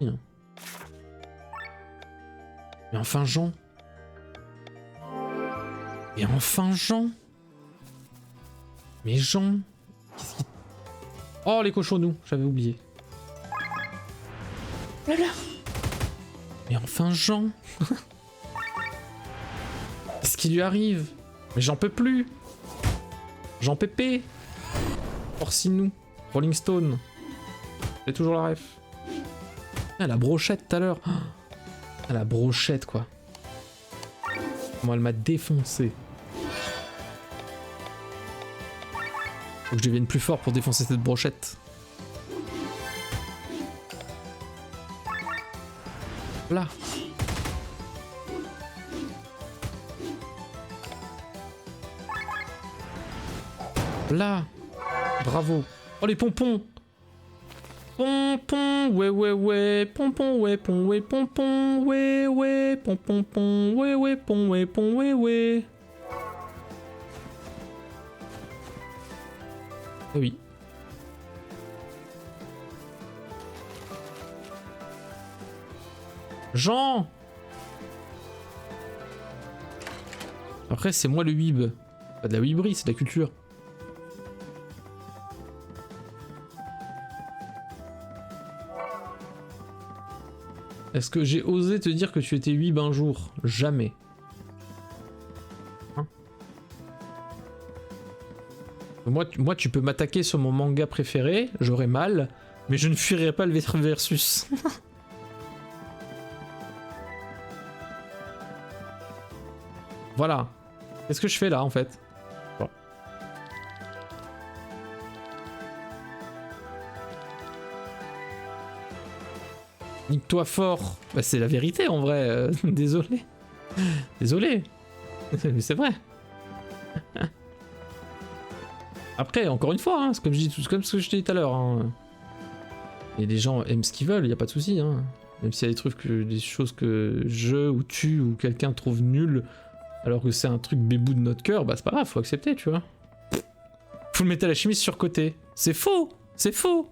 Mais enfin Jean! Mais enfin Jean! Mais Jean! Qu'est-ce qu'il... Oh les cochonnous, j'avais oublié. Là là! Mais enfin Jean! Qu'est-ce qui lui arrive? Mais j'en peux plus! Jean Pépé! Orsine-nous! Rolling Stone! J'ai toujours la ref. Ah la brochette tout à l'heure! Ah la brochette quoi! Comment elle m'a défoncé! Faut que je devienne plus fort pour défoncer cette brochette. Là. Là. Bravo. Oh les pompons. Pompon, ouais ouais ouais, pompon, ouais pon, ouais pompon, ouais ouais, pompon, pon, ouais ouais, pon, ouais pon, ouais ouais. Ah oui. Jean! Après, c'est moi le weeb. Pas de la weeberie, c'est de la culture. Est-ce que j'ai osé te dire que tu étais weeb un jour? Jamais. Moi, tu peux m'attaquer sur mon manga préféré, j'aurai mal, mais je ne fuirai pas le versus. Voilà. Qu'est-ce que je fais là en fait? Bon. Nique-toi fort. Bah, c'est la vérité en vrai. Désolé. Désolé. Mais c'est vrai. Après, encore une fois, hein, c'est comme ce que je dis tout à l'heure. Hein. Et les gens aiment ce qu'ils veulent, y a pas de souci. Hein. Même s'il y a des choses que je ou tu ou quelqu'un trouve nul, alors que c'est un truc bébou de notre cœur, bah c'est pas grave, faut accepter, tu vois. Full Metal Alchemist surcoté. C'est faux. C'est faux.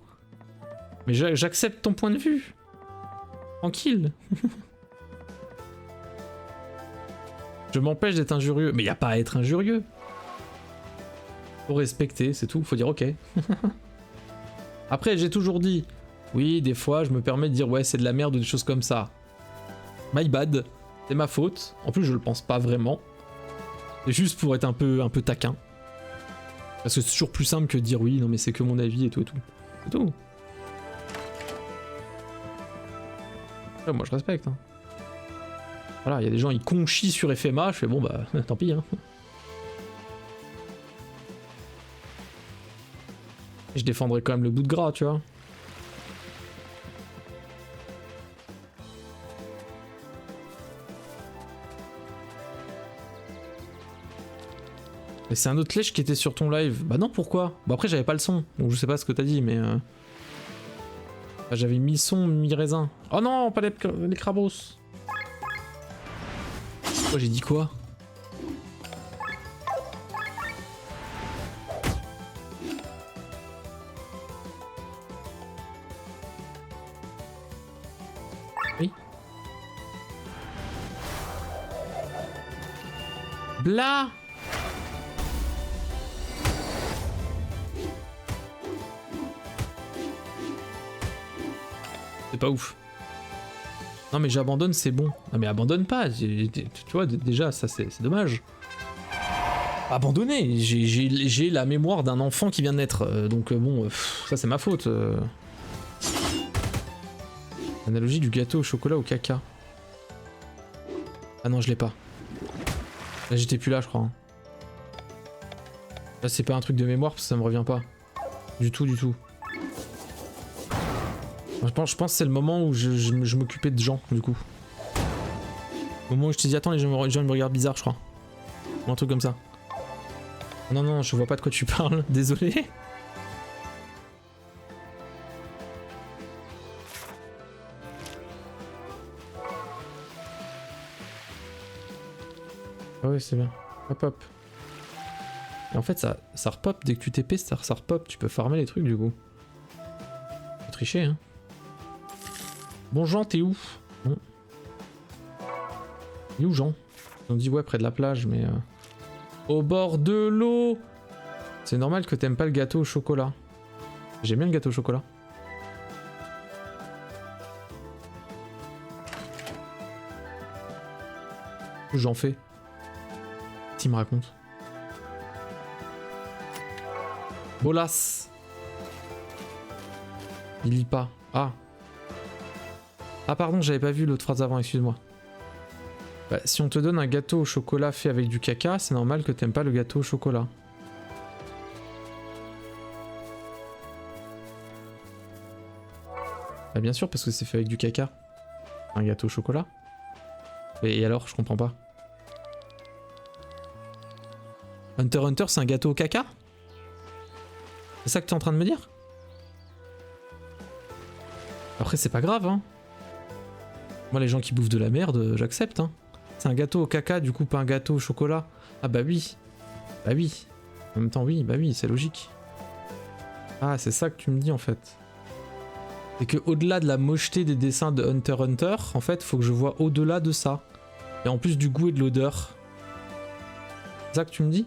Mais j'accepte ton point de vue. Tranquille. Je m'empêche d'être injurieux. Mais y a pas à être injurieux. Faut respecter, c'est tout. Faut dire ok. Après, j'ai toujours dit, oui, des fois, je me permets de dire ouais, c'est de la merde ou des choses comme ça. My bad. C'est ma faute. En plus, je le pense pas vraiment. C'est juste pour être un peu taquin. Parce que c'est toujours plus simple que de dire oui, non mais c'est que mon avis et tout et tout. C'est tout. Ouais, moi je respecte. Hein. Voilà, il y a des gens, ils conchient sur FMA, je fais bon bah tant pis. Hein. Je défendrai quand même le bout de gras, tu vois. Mais c'est un autre lèche qui était sur ton live. Bah non, pourquoi? Bon après j'avais pas le son, donc je sais pas ce que t'as dit, mais... J'avais mi-son, mi-raisin. Oh non, pas les crabos. Oh, j'ai dit quoi? Oui. Blah. C'est pas ouf. Non mais j'abandonne, c'est bon. Non mais abandonne pas, tu vois, déjà ça c'est dommage. Abandonner, j'ai la mémoire d'un enfant qui vient de naître, donc bon, ça c'est ma faute. Analogie du gâteau au chocolat au caca. Ah non, je l'ai pas. Là j'étais plus là je crois. Hein. Là c'est pas un truc de mémoire parce que ça me revient pas. Du tout, du tout. Je pense que c'est le moment où je m'occupais de gens, du coup. Au moment où je te dis attends, les gens me regardent bizarre, je crois. Ou un truc comme ça. Non, non, je vois pas de quoi tu parles, désolé. Ah ouais, c'est bien. Hop hop. Et en fait, ça repop dès que tu TP, ça repop. Tu peux farmer les trucs, du coup. Faut tricher, hein. Bon Jean, t'es où? Bon. Il est où Jean? On dit ouais près de la plage mais... Au bord de l'eau. C'est normal que t'aimes pas le gâteau au chocolat. J'aime bien le gâteau au chocolat. J'en fais. S'il me raconte. Bolas. Il lit pas. Ah. Ah pardon, j'avais pas vu l'autre phrase avant, excuse-moi. Bah, si on te donne un gâteau au chocolat fait avec du caca, c'est normal que t'aimes pas le gâteau au chocolat. Bah bien sûr, parce que c'est fait avec du caca. Un gâteau au chocolat. Et alors, je comprends pas. Hunter x Hunter, c'est un gâteau au caca? C'est ça que t'es en train de me dire? Après, c'est pas grave, hein. Moi, les gens qui bouffent de la merde, j'accepte, hein. C'est un gâteau au caca, du coup, pas un gâteau au chocolat. Ah bah oui. Bah oui. En même temps, oui, bah oui, c'est logique. Ah, c'est ça que tu me dis, en fait. C'est que au-delà de la mocheté des dessins de Hunter x Hunter, en fait, faut que je vois au-delà de ça. Et en plus du goût et de l'odeur. C'est ça que tu me dis?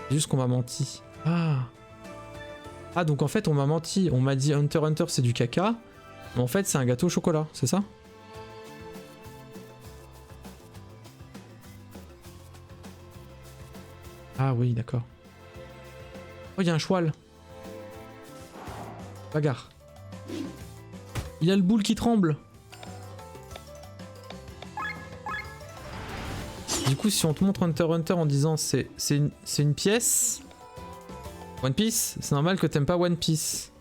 C'est juste qu'on m'a menti. Ah. Ah, donc en fait, on m'a menti. On m'a dit Hunter x Hunter, c'est du caca. Mais en fait, c'est un gâteau au chocolat, c'est ça? Ah oui, d'accord. Oh, il y a un cheval. Bagarre. Il y a le boule qui tremble. Du coup, si on te montre Hunter x Hunter en disant c'est une pièce... One Piece, c'est normal que t'aimes pas One Piece.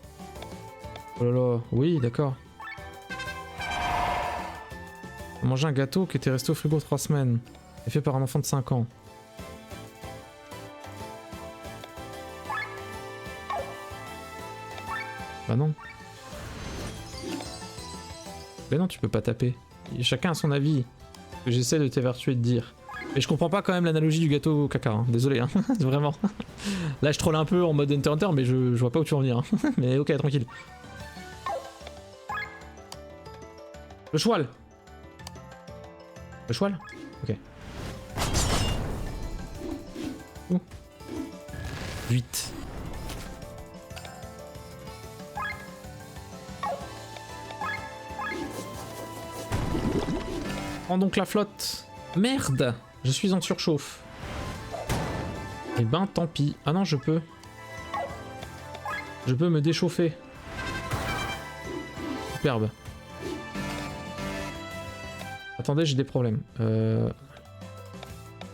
Oh là là, oui, d'accord. Manger un gâteau qui était resté au frigo 3 semaines. Et fait par un enfant de 5 ans. Bah non. Mais non, tu peux pas taper. Chacun a son avis. J'essaie de t'évertuer de dire. Mais je comprends pas quand même l'analogie du gâteau au caca, hein. Désolé, hein. Vraiment. Là je troll un peu en mode Hunter x Hunter, mais je vois pas où tu veux en venir. Hein. Mais ok, tranquille. Le cheval. Le cheval. Ok. Ouh. 8. Prends donc la flotte. Merde, je suis en surchauffe. Eh ben tant pis. Ah non, je peux. Je peux me déchauffer. Superbe. Attendez, j'ai des problèmes.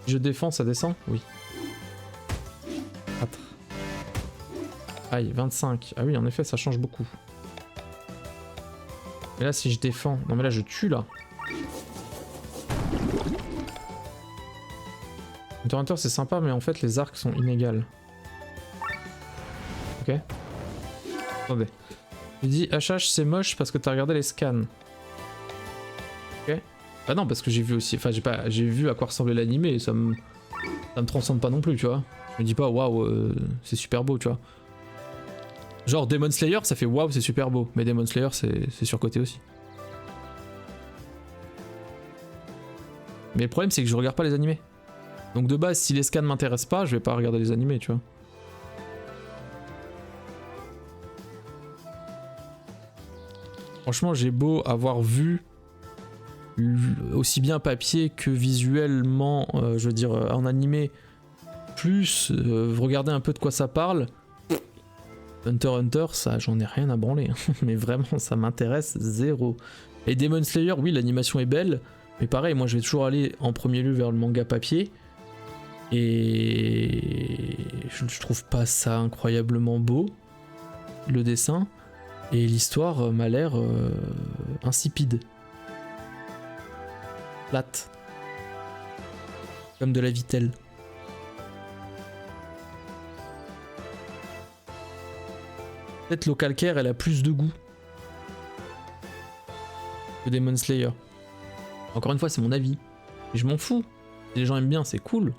Je défends, ça descend? Oui. 4. Aïe, 25. Ah oui, en effet, ça change beaucoup. Mais là, si je défends... Non mais là, je tue, là. Hunter x Hunter, c'est sympa, mais en fait, les arcs sont inégales. Ok. Attendez. Tu dis HH, c'est moche parce que t'as regardé les scans. Ok. Bah non, parce que j'ai vu aussi... Enfin, j'ai vu à quoi ressemblait l'animé et ça me transcende pas non plus, tu vois. Je me dis pas, waouh, c'est super beau, tu vois. Genre, Demon Slayer, ça fait waouh, c'est super beau. Mais Demon Slayer, c'est surcoté aussi. Mais le problème, c'est que je regarde pas les animés. Donc de base, si les scans m'intéressent pas, je vais pas regarder les animés, tu vois. Franchement, j'ai beau avoir vu aussi bien papier que visuellement, je veux dire en animé, plus regarder un peu de quoi ça parle. Hunter x Hunter, ça, j'en ai rien à branler. Hein. Mais vraiment, ça m'intéresse zéro. Et Demon Slayer, oui, l'animation est belle, mais pareil, moi je vais toujours aller en premier lieu vers le manga papier. Et je trouve pas ça incroyablement beau, le dessin, et l'histoire m'a l'air insipide. Plate. Comme de la vitelle. Peut-être l'eau calcaire, elle a plus de goût que Demon Slayer. Encore une fois, c'est mon avis. Et je m'en fous. Si les gens aiment bien, c'est cool.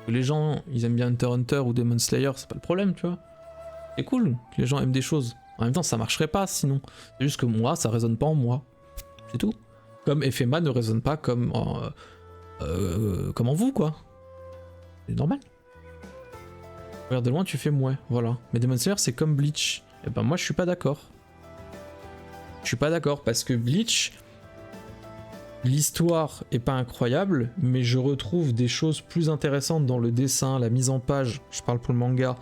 Que les gens, ils aiment bien Hunter x Hunter ou Demon Slayer, c'est pas le problème, tu vois. C'est cool que les gens aiment des choses. En même temps, ça marcherait pas sinon. C'est juste que moi, ça résonne pas en moi. C'est tout. Comme FMA ne résonne pas comme en vous, quoi. C'est normal. Regarde de loin, tu fais mouais, voilà. Mais Demon Slayer, c'est comme Bleach. Et ben moi, je suis pas d'accord. Je suis pas d'accord parce que Bleach, l'histoire est pas incroyable, mais je retrouve des choses plus intéressantes dans le dessin, la mise en page, je parle pour le manga,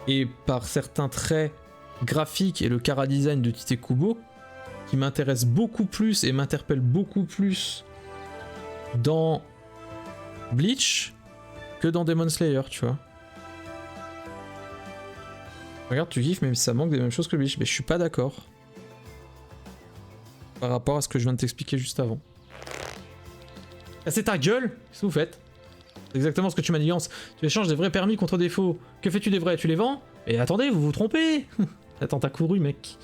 et par certains traits graphiques et le chara-design de Tite Kubo, qui m'intéressent beaucoup plus et m'interpellent beaucoup plus dans Bleach que dans Demon Slayer, tu vois. Regarde, tu kiffes, même si ça manque des mêmes choses que Bleach, mais je suis pas d'accord. Par rapport à ce que je viens de t'expliquer juste avant. C'est ta gueule! Qu'est-ce que vous faites? C'est exactement ce que tu m'as dit, Hans. Tu échanges des vrais permis contre des faux. Que fais-tu des vrais? Tu les vends? Et attendez, vous vous trompez! Attends, t'as couru, mec.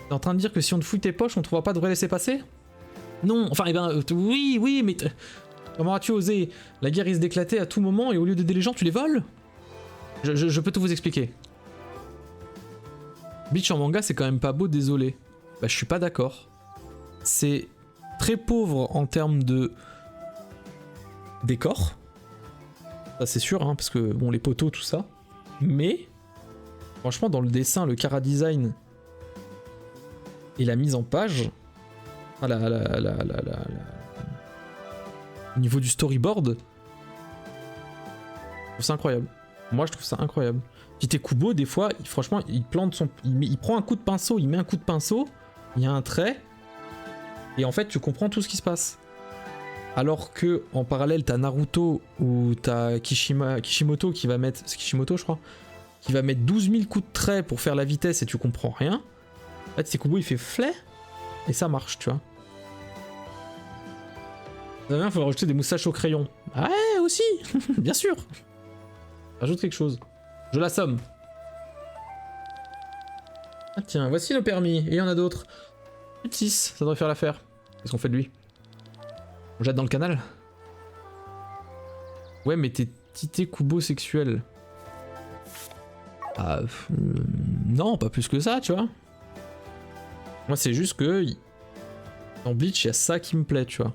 T'es en train de dire que si on te fouille tes poches, on te voit pas de vrai laisser passer? Non, enfin, eh ben, oui, mais... Comment as-tu osé? La guerre risque d'éclater à tout moment et au lieu d'aider les gens, tu les voles? Je peux tout vous expliquer. Bleach en manga, c'est quand même pas beau, désolé. Bah, je suis pas d'accord. C'est très pauvre en termes de décor. Ça, c'est sûr, hein, parce que, bon, les poteaux, tout ça. Mais, franchement, dans le dessin, le chara-design et la mise en page, au niveau du storyboard, trouve ça incroyable. Moi, je trouve ça incroyable. Tite Kubo, des fois, franchement, il plante son... Il prend un coup de pinceau, il met un coup de pinceau, il y a un trait, et en fait, tu comprends tout ce qui se passe. Alors que en parallèle, t'as Naruto ou t'as Kishimoto qui va mettre... C'est Kishimoto, je crois. Qui va mettre 12 000 coups de trait pour faire la vitesse et tu comprends rien. Là, Tite Kubo, il fait flé, et ça marche, tu vois. Il faut rajouter des moustaches au crayon. Ouais, aussi, bien sûr. Rajoute quelque chose. Je l'assomme. Ah tiens, voici le permis. Et il y en a d'autres. Plus de 6, ça devrait faire l'affaire. Qu'est-ce qu'on fait de lui? On jette dans le canal? Ouais, mais t'es Tite Kubo sexuel. Ah, non, pas plus que ça, tu vois. Moi, c'est juste que... En Bleach, il y a ça qui me plaît, tu vois.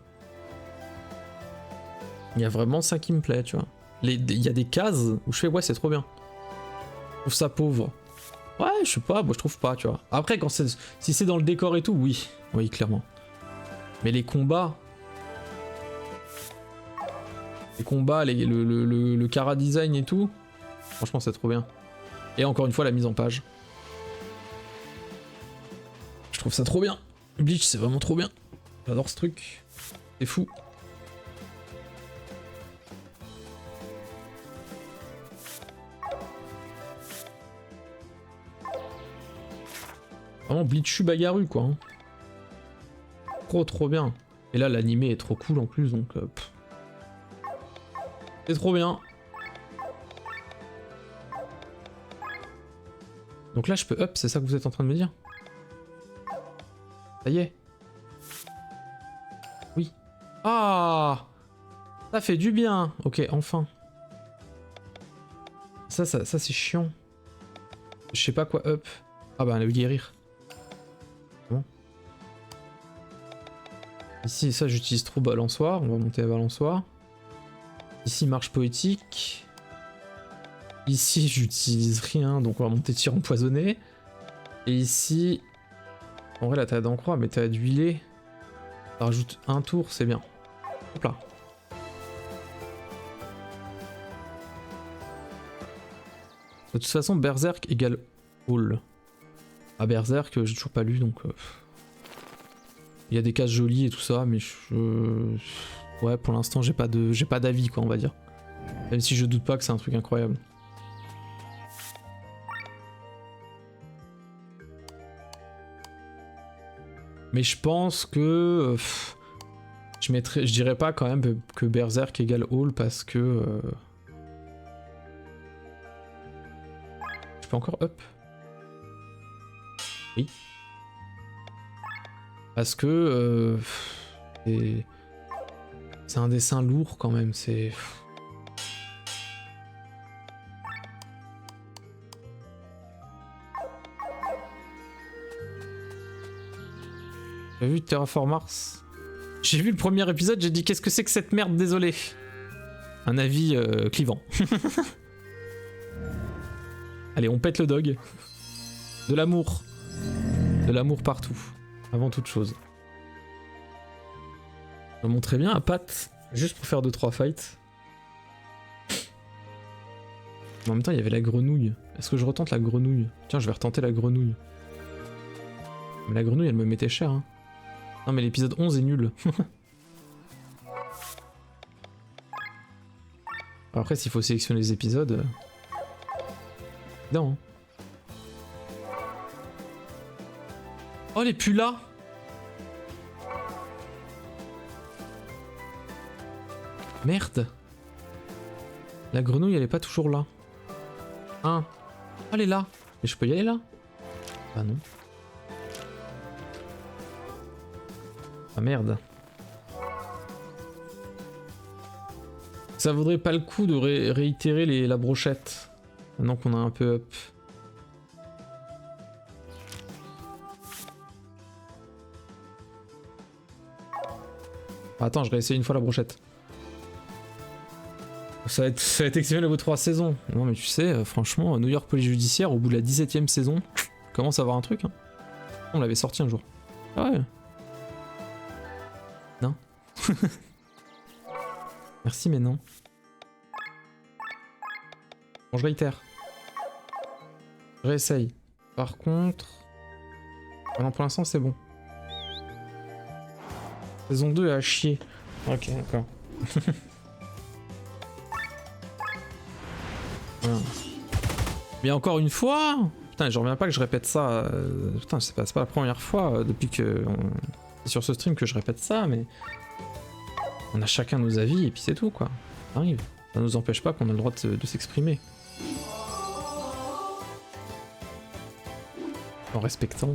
Il y a vraiment ça qui me plaît, tu vois. Il y a des cases où je fais, ouais, c'est trop bien. Je trouve ça pauvre. Ouais, je sais pas, moi je trouve pas, tu vois. Après, quand si c'est dans le décor et tout, oui. Oui, clairement. Mais les combats... le Kara design et tout, franchement, c'est trop bien. Et encore une fois, la mise en page. Je trouve ça trop bien. Bleach, c'est vraiment trop bien. J'adore ce truc. C'est fou. Vraiment Bleachu Bagaru quoi. Hein. Trop bien. Et là l'animé est trop cool en plus donc... c'est trop bien. Donc là je peux up, c'est ça que vous êtes en train de me dire? Ça y est. Oui. Ah, ça fait du bien. Ok, enfin. Ça c'est chiant. Je sais pas quoi up. Ah bah le guérir. Bon. Ici ça j'utilise trop balançoire, on va monter à balançoire. Ici marche poétique. Ici j'utilise rien donc on va monter tir empoisonné. Et ici... En vrai là t'as d'encroix mais t'as d'huiler. Ça rajoute un tour, c'est bien. Hop là. De toute façon Berserk égale All. Ah Berserk j'ai toujours pas lu donc... Il y a des cases jolies et tout ça mais je... Ouais pour l'instant j'ai pas d'avis quoi on va dire. Même si je doute pas que c'est un truc incroyable. Mais je pense que... je dirais pas quand même que Berserk égale All parce que... Je peux encore up? Oui. Parce que... c'est un dessin lourd quand même, c'est... J'ai vu Terraform Mars. J'ai vu le premier épisode, j'ai dit qu'est-ce que c'est que cette merde, désolé. Un avis clivant. Allez, on pète le dog. De l'amour. De l'amour partout. Avant toute chose. Je vais montrer bien à Pat, juste pour faire 2-3 fights. Mais en même temps, il y avait la grenouille. Est-ce que je retente la grenouille? Tiens, je vais retenter la grenouille. Mais la grenouille, elle me mettait cher. Hein. Non, mais l'épisode 11 est nul. Après, s'il faut sélectionner les épisodes... Non. Hein. Oh, elle est plus là. Merde. La grenouille, elle est pas toujours là. Hein. Oh, elle est là. Mais je peux y aller là? Ah non. Ah merde. Ça vaudrait pas le coup de réitérer la brochette. Maintenant qu'on a un peu up. Attends, je réessaye une fois la brochette. Ça va être exceptionnel au bout de 3 saisons. Non mais tu sais, franchement, New York Police Judiciaire, au bout de la 17ème saison, commence à avoir un truc. Hein. On l'avait sorti un jour. Ah ouais. Non. Merci mais non. Bon, je réitère. Je réessaye. Par contre... Ah non, pour l'instant, c'est bon. Saison 2 à chier. Ok, d'accord. Voilà. Mais encore une fois... Putain, je reviens pas que je répète ça. Putain, c'est pas la première fois depuis que... C'est sur ce stream que je répète ça, mais... On a chacun nos avis et puis c'est tout, quoi. Ça arrive. Ça nous empêche pas qu'on a le droit de s'exprimer. En respectant...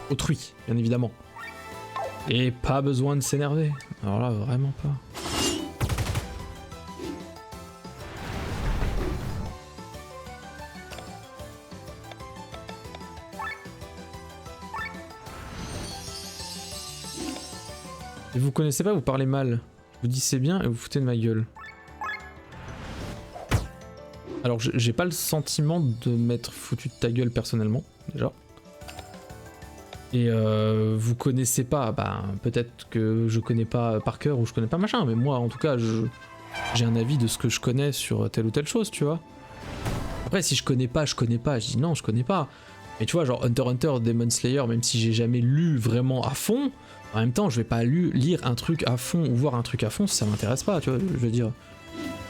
autrui, bien évidemment. Et pas besoin de s'énerver. Alors là, vraiment pas. Et vous connaissez pas, vous parlez mal. Vous dites c'est bien et vous foutez de ma gueule. Alors j'ai pas le sentiment de m'être foutu de ta gueule personnellement, déjà. Et vous connaissez pas, bah peut-être que je connais pas par cœur ou je connais pas machin, mais moi en tout cas j'ai un avis de ce que je connais sur telle ou telle chose, tu vois. Après si je connais pas, je dis non, je connais pas. Mais tu vois, genre Hunter x Hunter, Demon Slayer, même si j'ai jamais lu vraiment à fond, en même temps je vais pas lire un truc à fond ou voir un truc à fond si ça m'intéresse pas, tu vois, je veux dire.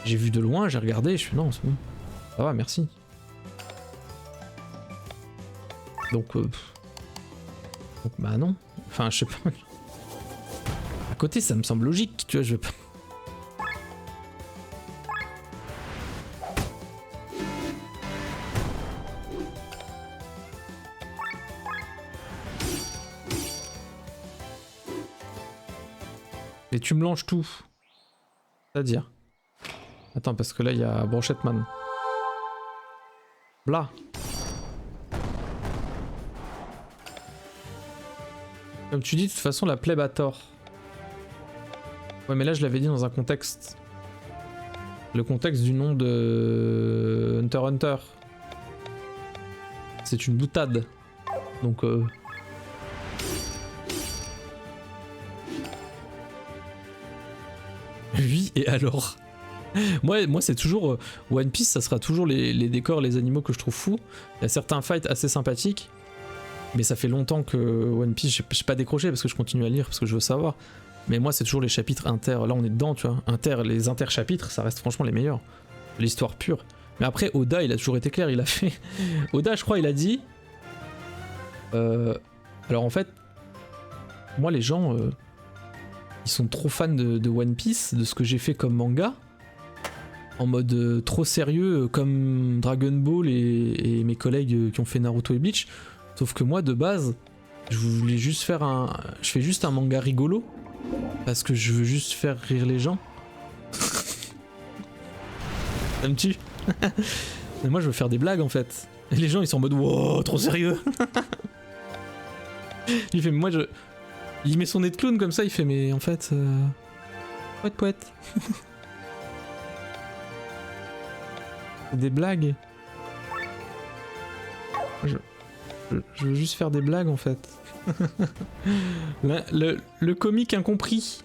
J'ai vu de loin, j'ai regardé, je fais non, c'est bon. Ça va, merci. Donc bah non. Enfin, je sais pas. À côté, ça me semble logique, tu vois, je vais pas... Et tu me langes tout. C'est-à-dire... Attends, parce que là, il y a Bronchetman. Blah. Comme tu dis, de toute façon, la plèbe a tort. Ouais, mais là, je l'avais dit dans un contexte. Le contexte du nom de Hunter x Hunter. C'est une boutade. Donc, oui, et alors? Moi c'est toujours... One Piece, ça sera toujours les décors, les animaux que je trouve fous. Il y a certains fights assez sympathiques. Mais ça fait longtemps que One Piece, j'ai pas décroché parce que je continue à lire, parce que je veux savoir. Mais moi, c'est toujours les chapitres inter. Là, on est dedans, tu vois. Les inter-chapitres, ça reste franchement les meilleurs. L'histoire pure. Mais après, Oda, il a toujours été clair. Il a fait... Oda, je crois, il a dit... Alors en fait, moi, les gens... Ils sont trop fans de One Piece, de ce que j'ai fait comme manga. En mode trop sérieux, comme Dragon Ball et mes collègues qui ont fait Naruto et Bleach. Sauf que moi, de base, je voulais juste faire un... Je fais juste un manga rigolo. Parce que je veux juste faire rire les gens. Ça me tue. Mais moi, je veux faire des blagues, en fait. Et les gens, ils sont en mode, wow, trop sérieux. Il fait, moi, je... Il met son nez de clown comme ça, il fait, mais en fait... Poète, poète. C'est des blagues. Je veux juste faire des blagues en fait. le comique incompris.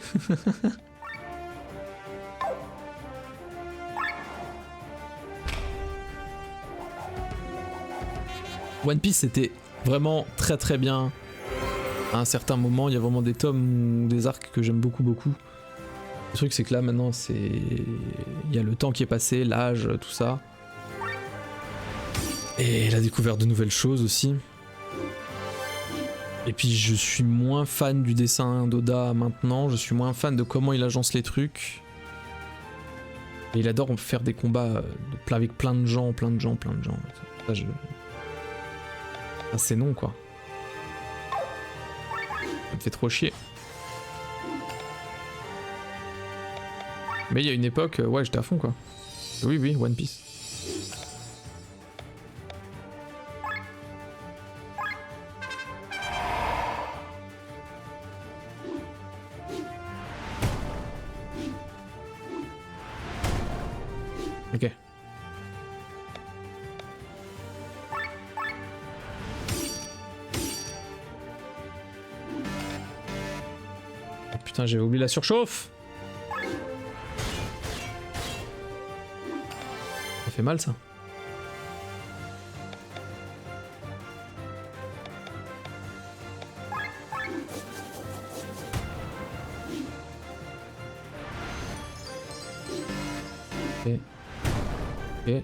One Piece c'était vraiment très très bien. À un certain moment, il y a vraiment des tomes ou des arcs que j'aime beaucoup beaucoup. Le truc c'est que là maintenant c'est... Il y a le temps qui est passé, l'âge, tout ça. Et la découverte de nouvelles choses aussi. Et puis je suis moins fan du dessin d'Oda maintenant, je suis moins fan de comment il agence les trucs. Et il adore faire des combats avec plein de gens. Ça, c'est non quoi. Ça me fait trop chier. Mais il y a une époque, ouais j'étais à fond quoi. Oui, One Piece. Ok. Oh, putain, j'avais oublié la surchauffe. Ça fait mal ça. Ok. Ok.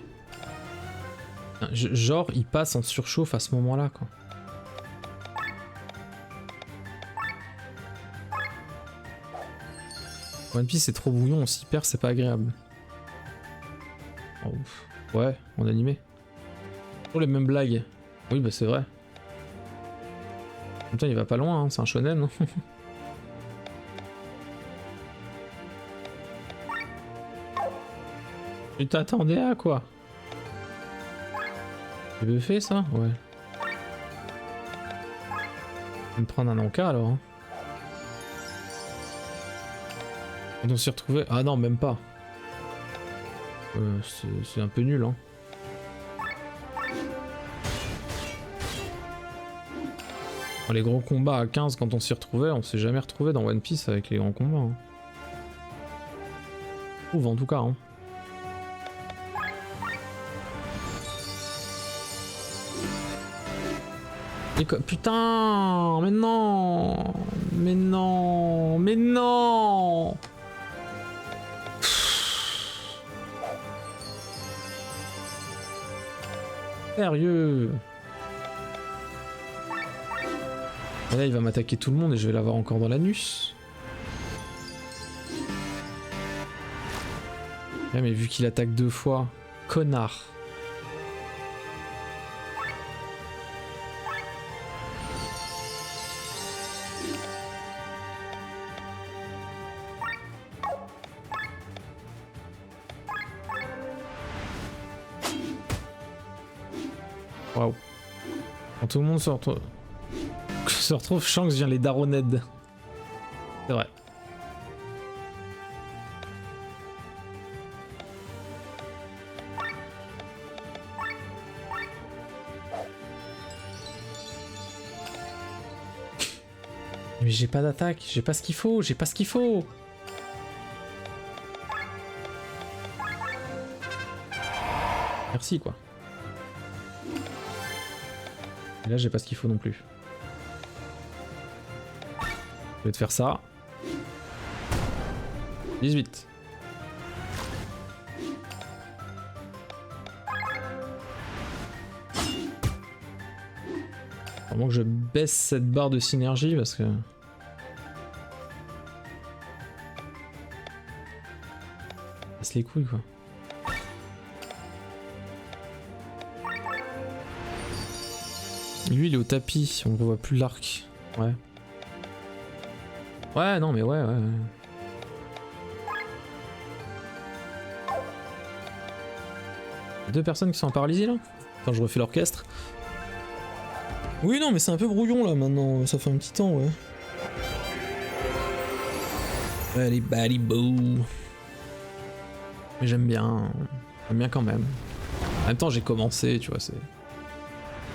Genre il passe en surchauffe à ce moment là quoi. One Piece c'est trop bouillon, on s'y perd, c'est pas agréable. Oh, ouais, en animé. Toujours les mêmes blagues. Oui bah c'est vrai. En même temps il va pas loin, hein, c'est un shonen. Hein. Tu t'attendais à quoi? Tu veux faire ça? Ouais. Je vais me prendre un encas alors. Hein. On s'y retrouvait. Ah non, même pas. C'est un peu nul, hein. Dans les gros combats à 15, quand on s'y retrouvait, on s'est jamais retrouvé dans One Piece avec les grands combats. Hein. Je trouve en tout cas. Hein. Putain, mais non, mais non, mais non. Sérieux. Et là il va m'attaquer tout le monde et je vais l'avoir encore dans l'anus. Ouais, mais vu qu'il attaque 2 fois, connard. Waouh. Quand tout le monde se retrouve, Shanks vient les daroned. C'est vrai. Mais j'ai pas d'attaque, j'ai pas ce qu'il faut, j'ai pas ce qu'il faut. Merci quoi. Et là j'ai pas ce qu'il faut non plus. Je vais te faire ça. 18. Vraiment que je baisse cette barre de synergie parce que... Casse les couilles quoi. Lui il est au tapis, on ne voit plus l'arc. Ouais. Ouais non mais ouais. Deux personnes qui sont en paralysie là. Enfin je refais l'orchestre. Oui non mais c'est un peu brouillon là maintenant, ça fait un petit temps ouais. Allez balibou. Mais j'aime bien quand même. En même temps j'ai commencé tu vois, c'est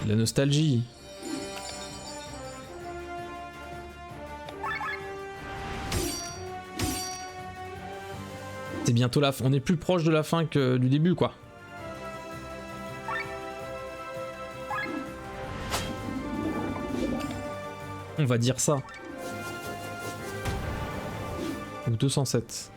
de la nostalgie. C'est bientôt la fin, on est plus proche de la fin que du début quoi. On va dire ça. Ou 207.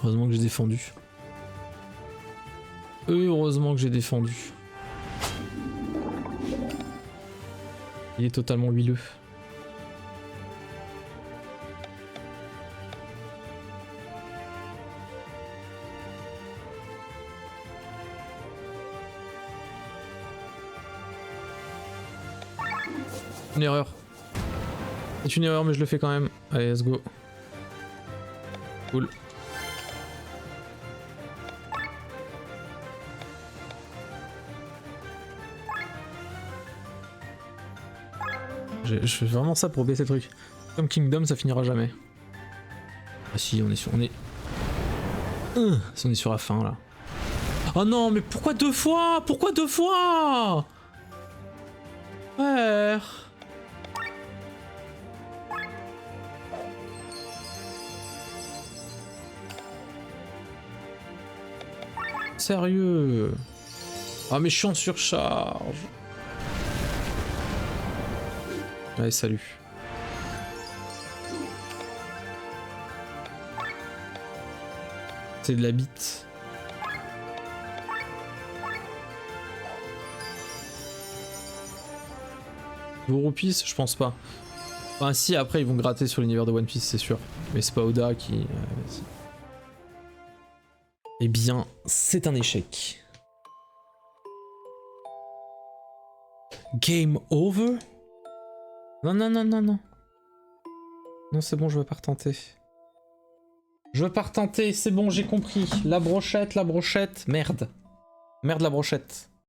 Heureusement que j'ai défendu. Heureusement que j'ai défendu. Il est totalement huileux. Une erreur. C'est une erreur mais je le fais quand même. Allez, let's go. Cool. Je fais vraiment ça pour baisser le truc. Comme Kingdom, ça finira jamais. Ah si, on est sur... si on est sur la fin, là. Oh non, mais pourquoi 2 fois? Pourquoi 2 fois? Ouais. Sérieux? Ah mais je suis en surcharge. Allez, salut. C'est de la bite. One Piece, je pense pas. Enfin si, après ils vont gratter sur l'univers de One Piece, c'est sûr. Mais c'est pas Oda qui... Eh bien, c'est un échec. Game over? Non, non, non, non, non. Non, c'est bon, je veux pas retenter. Je veux pas retenter, c'est bon, j'ai compris. La brochette, merde. Merde la brochette.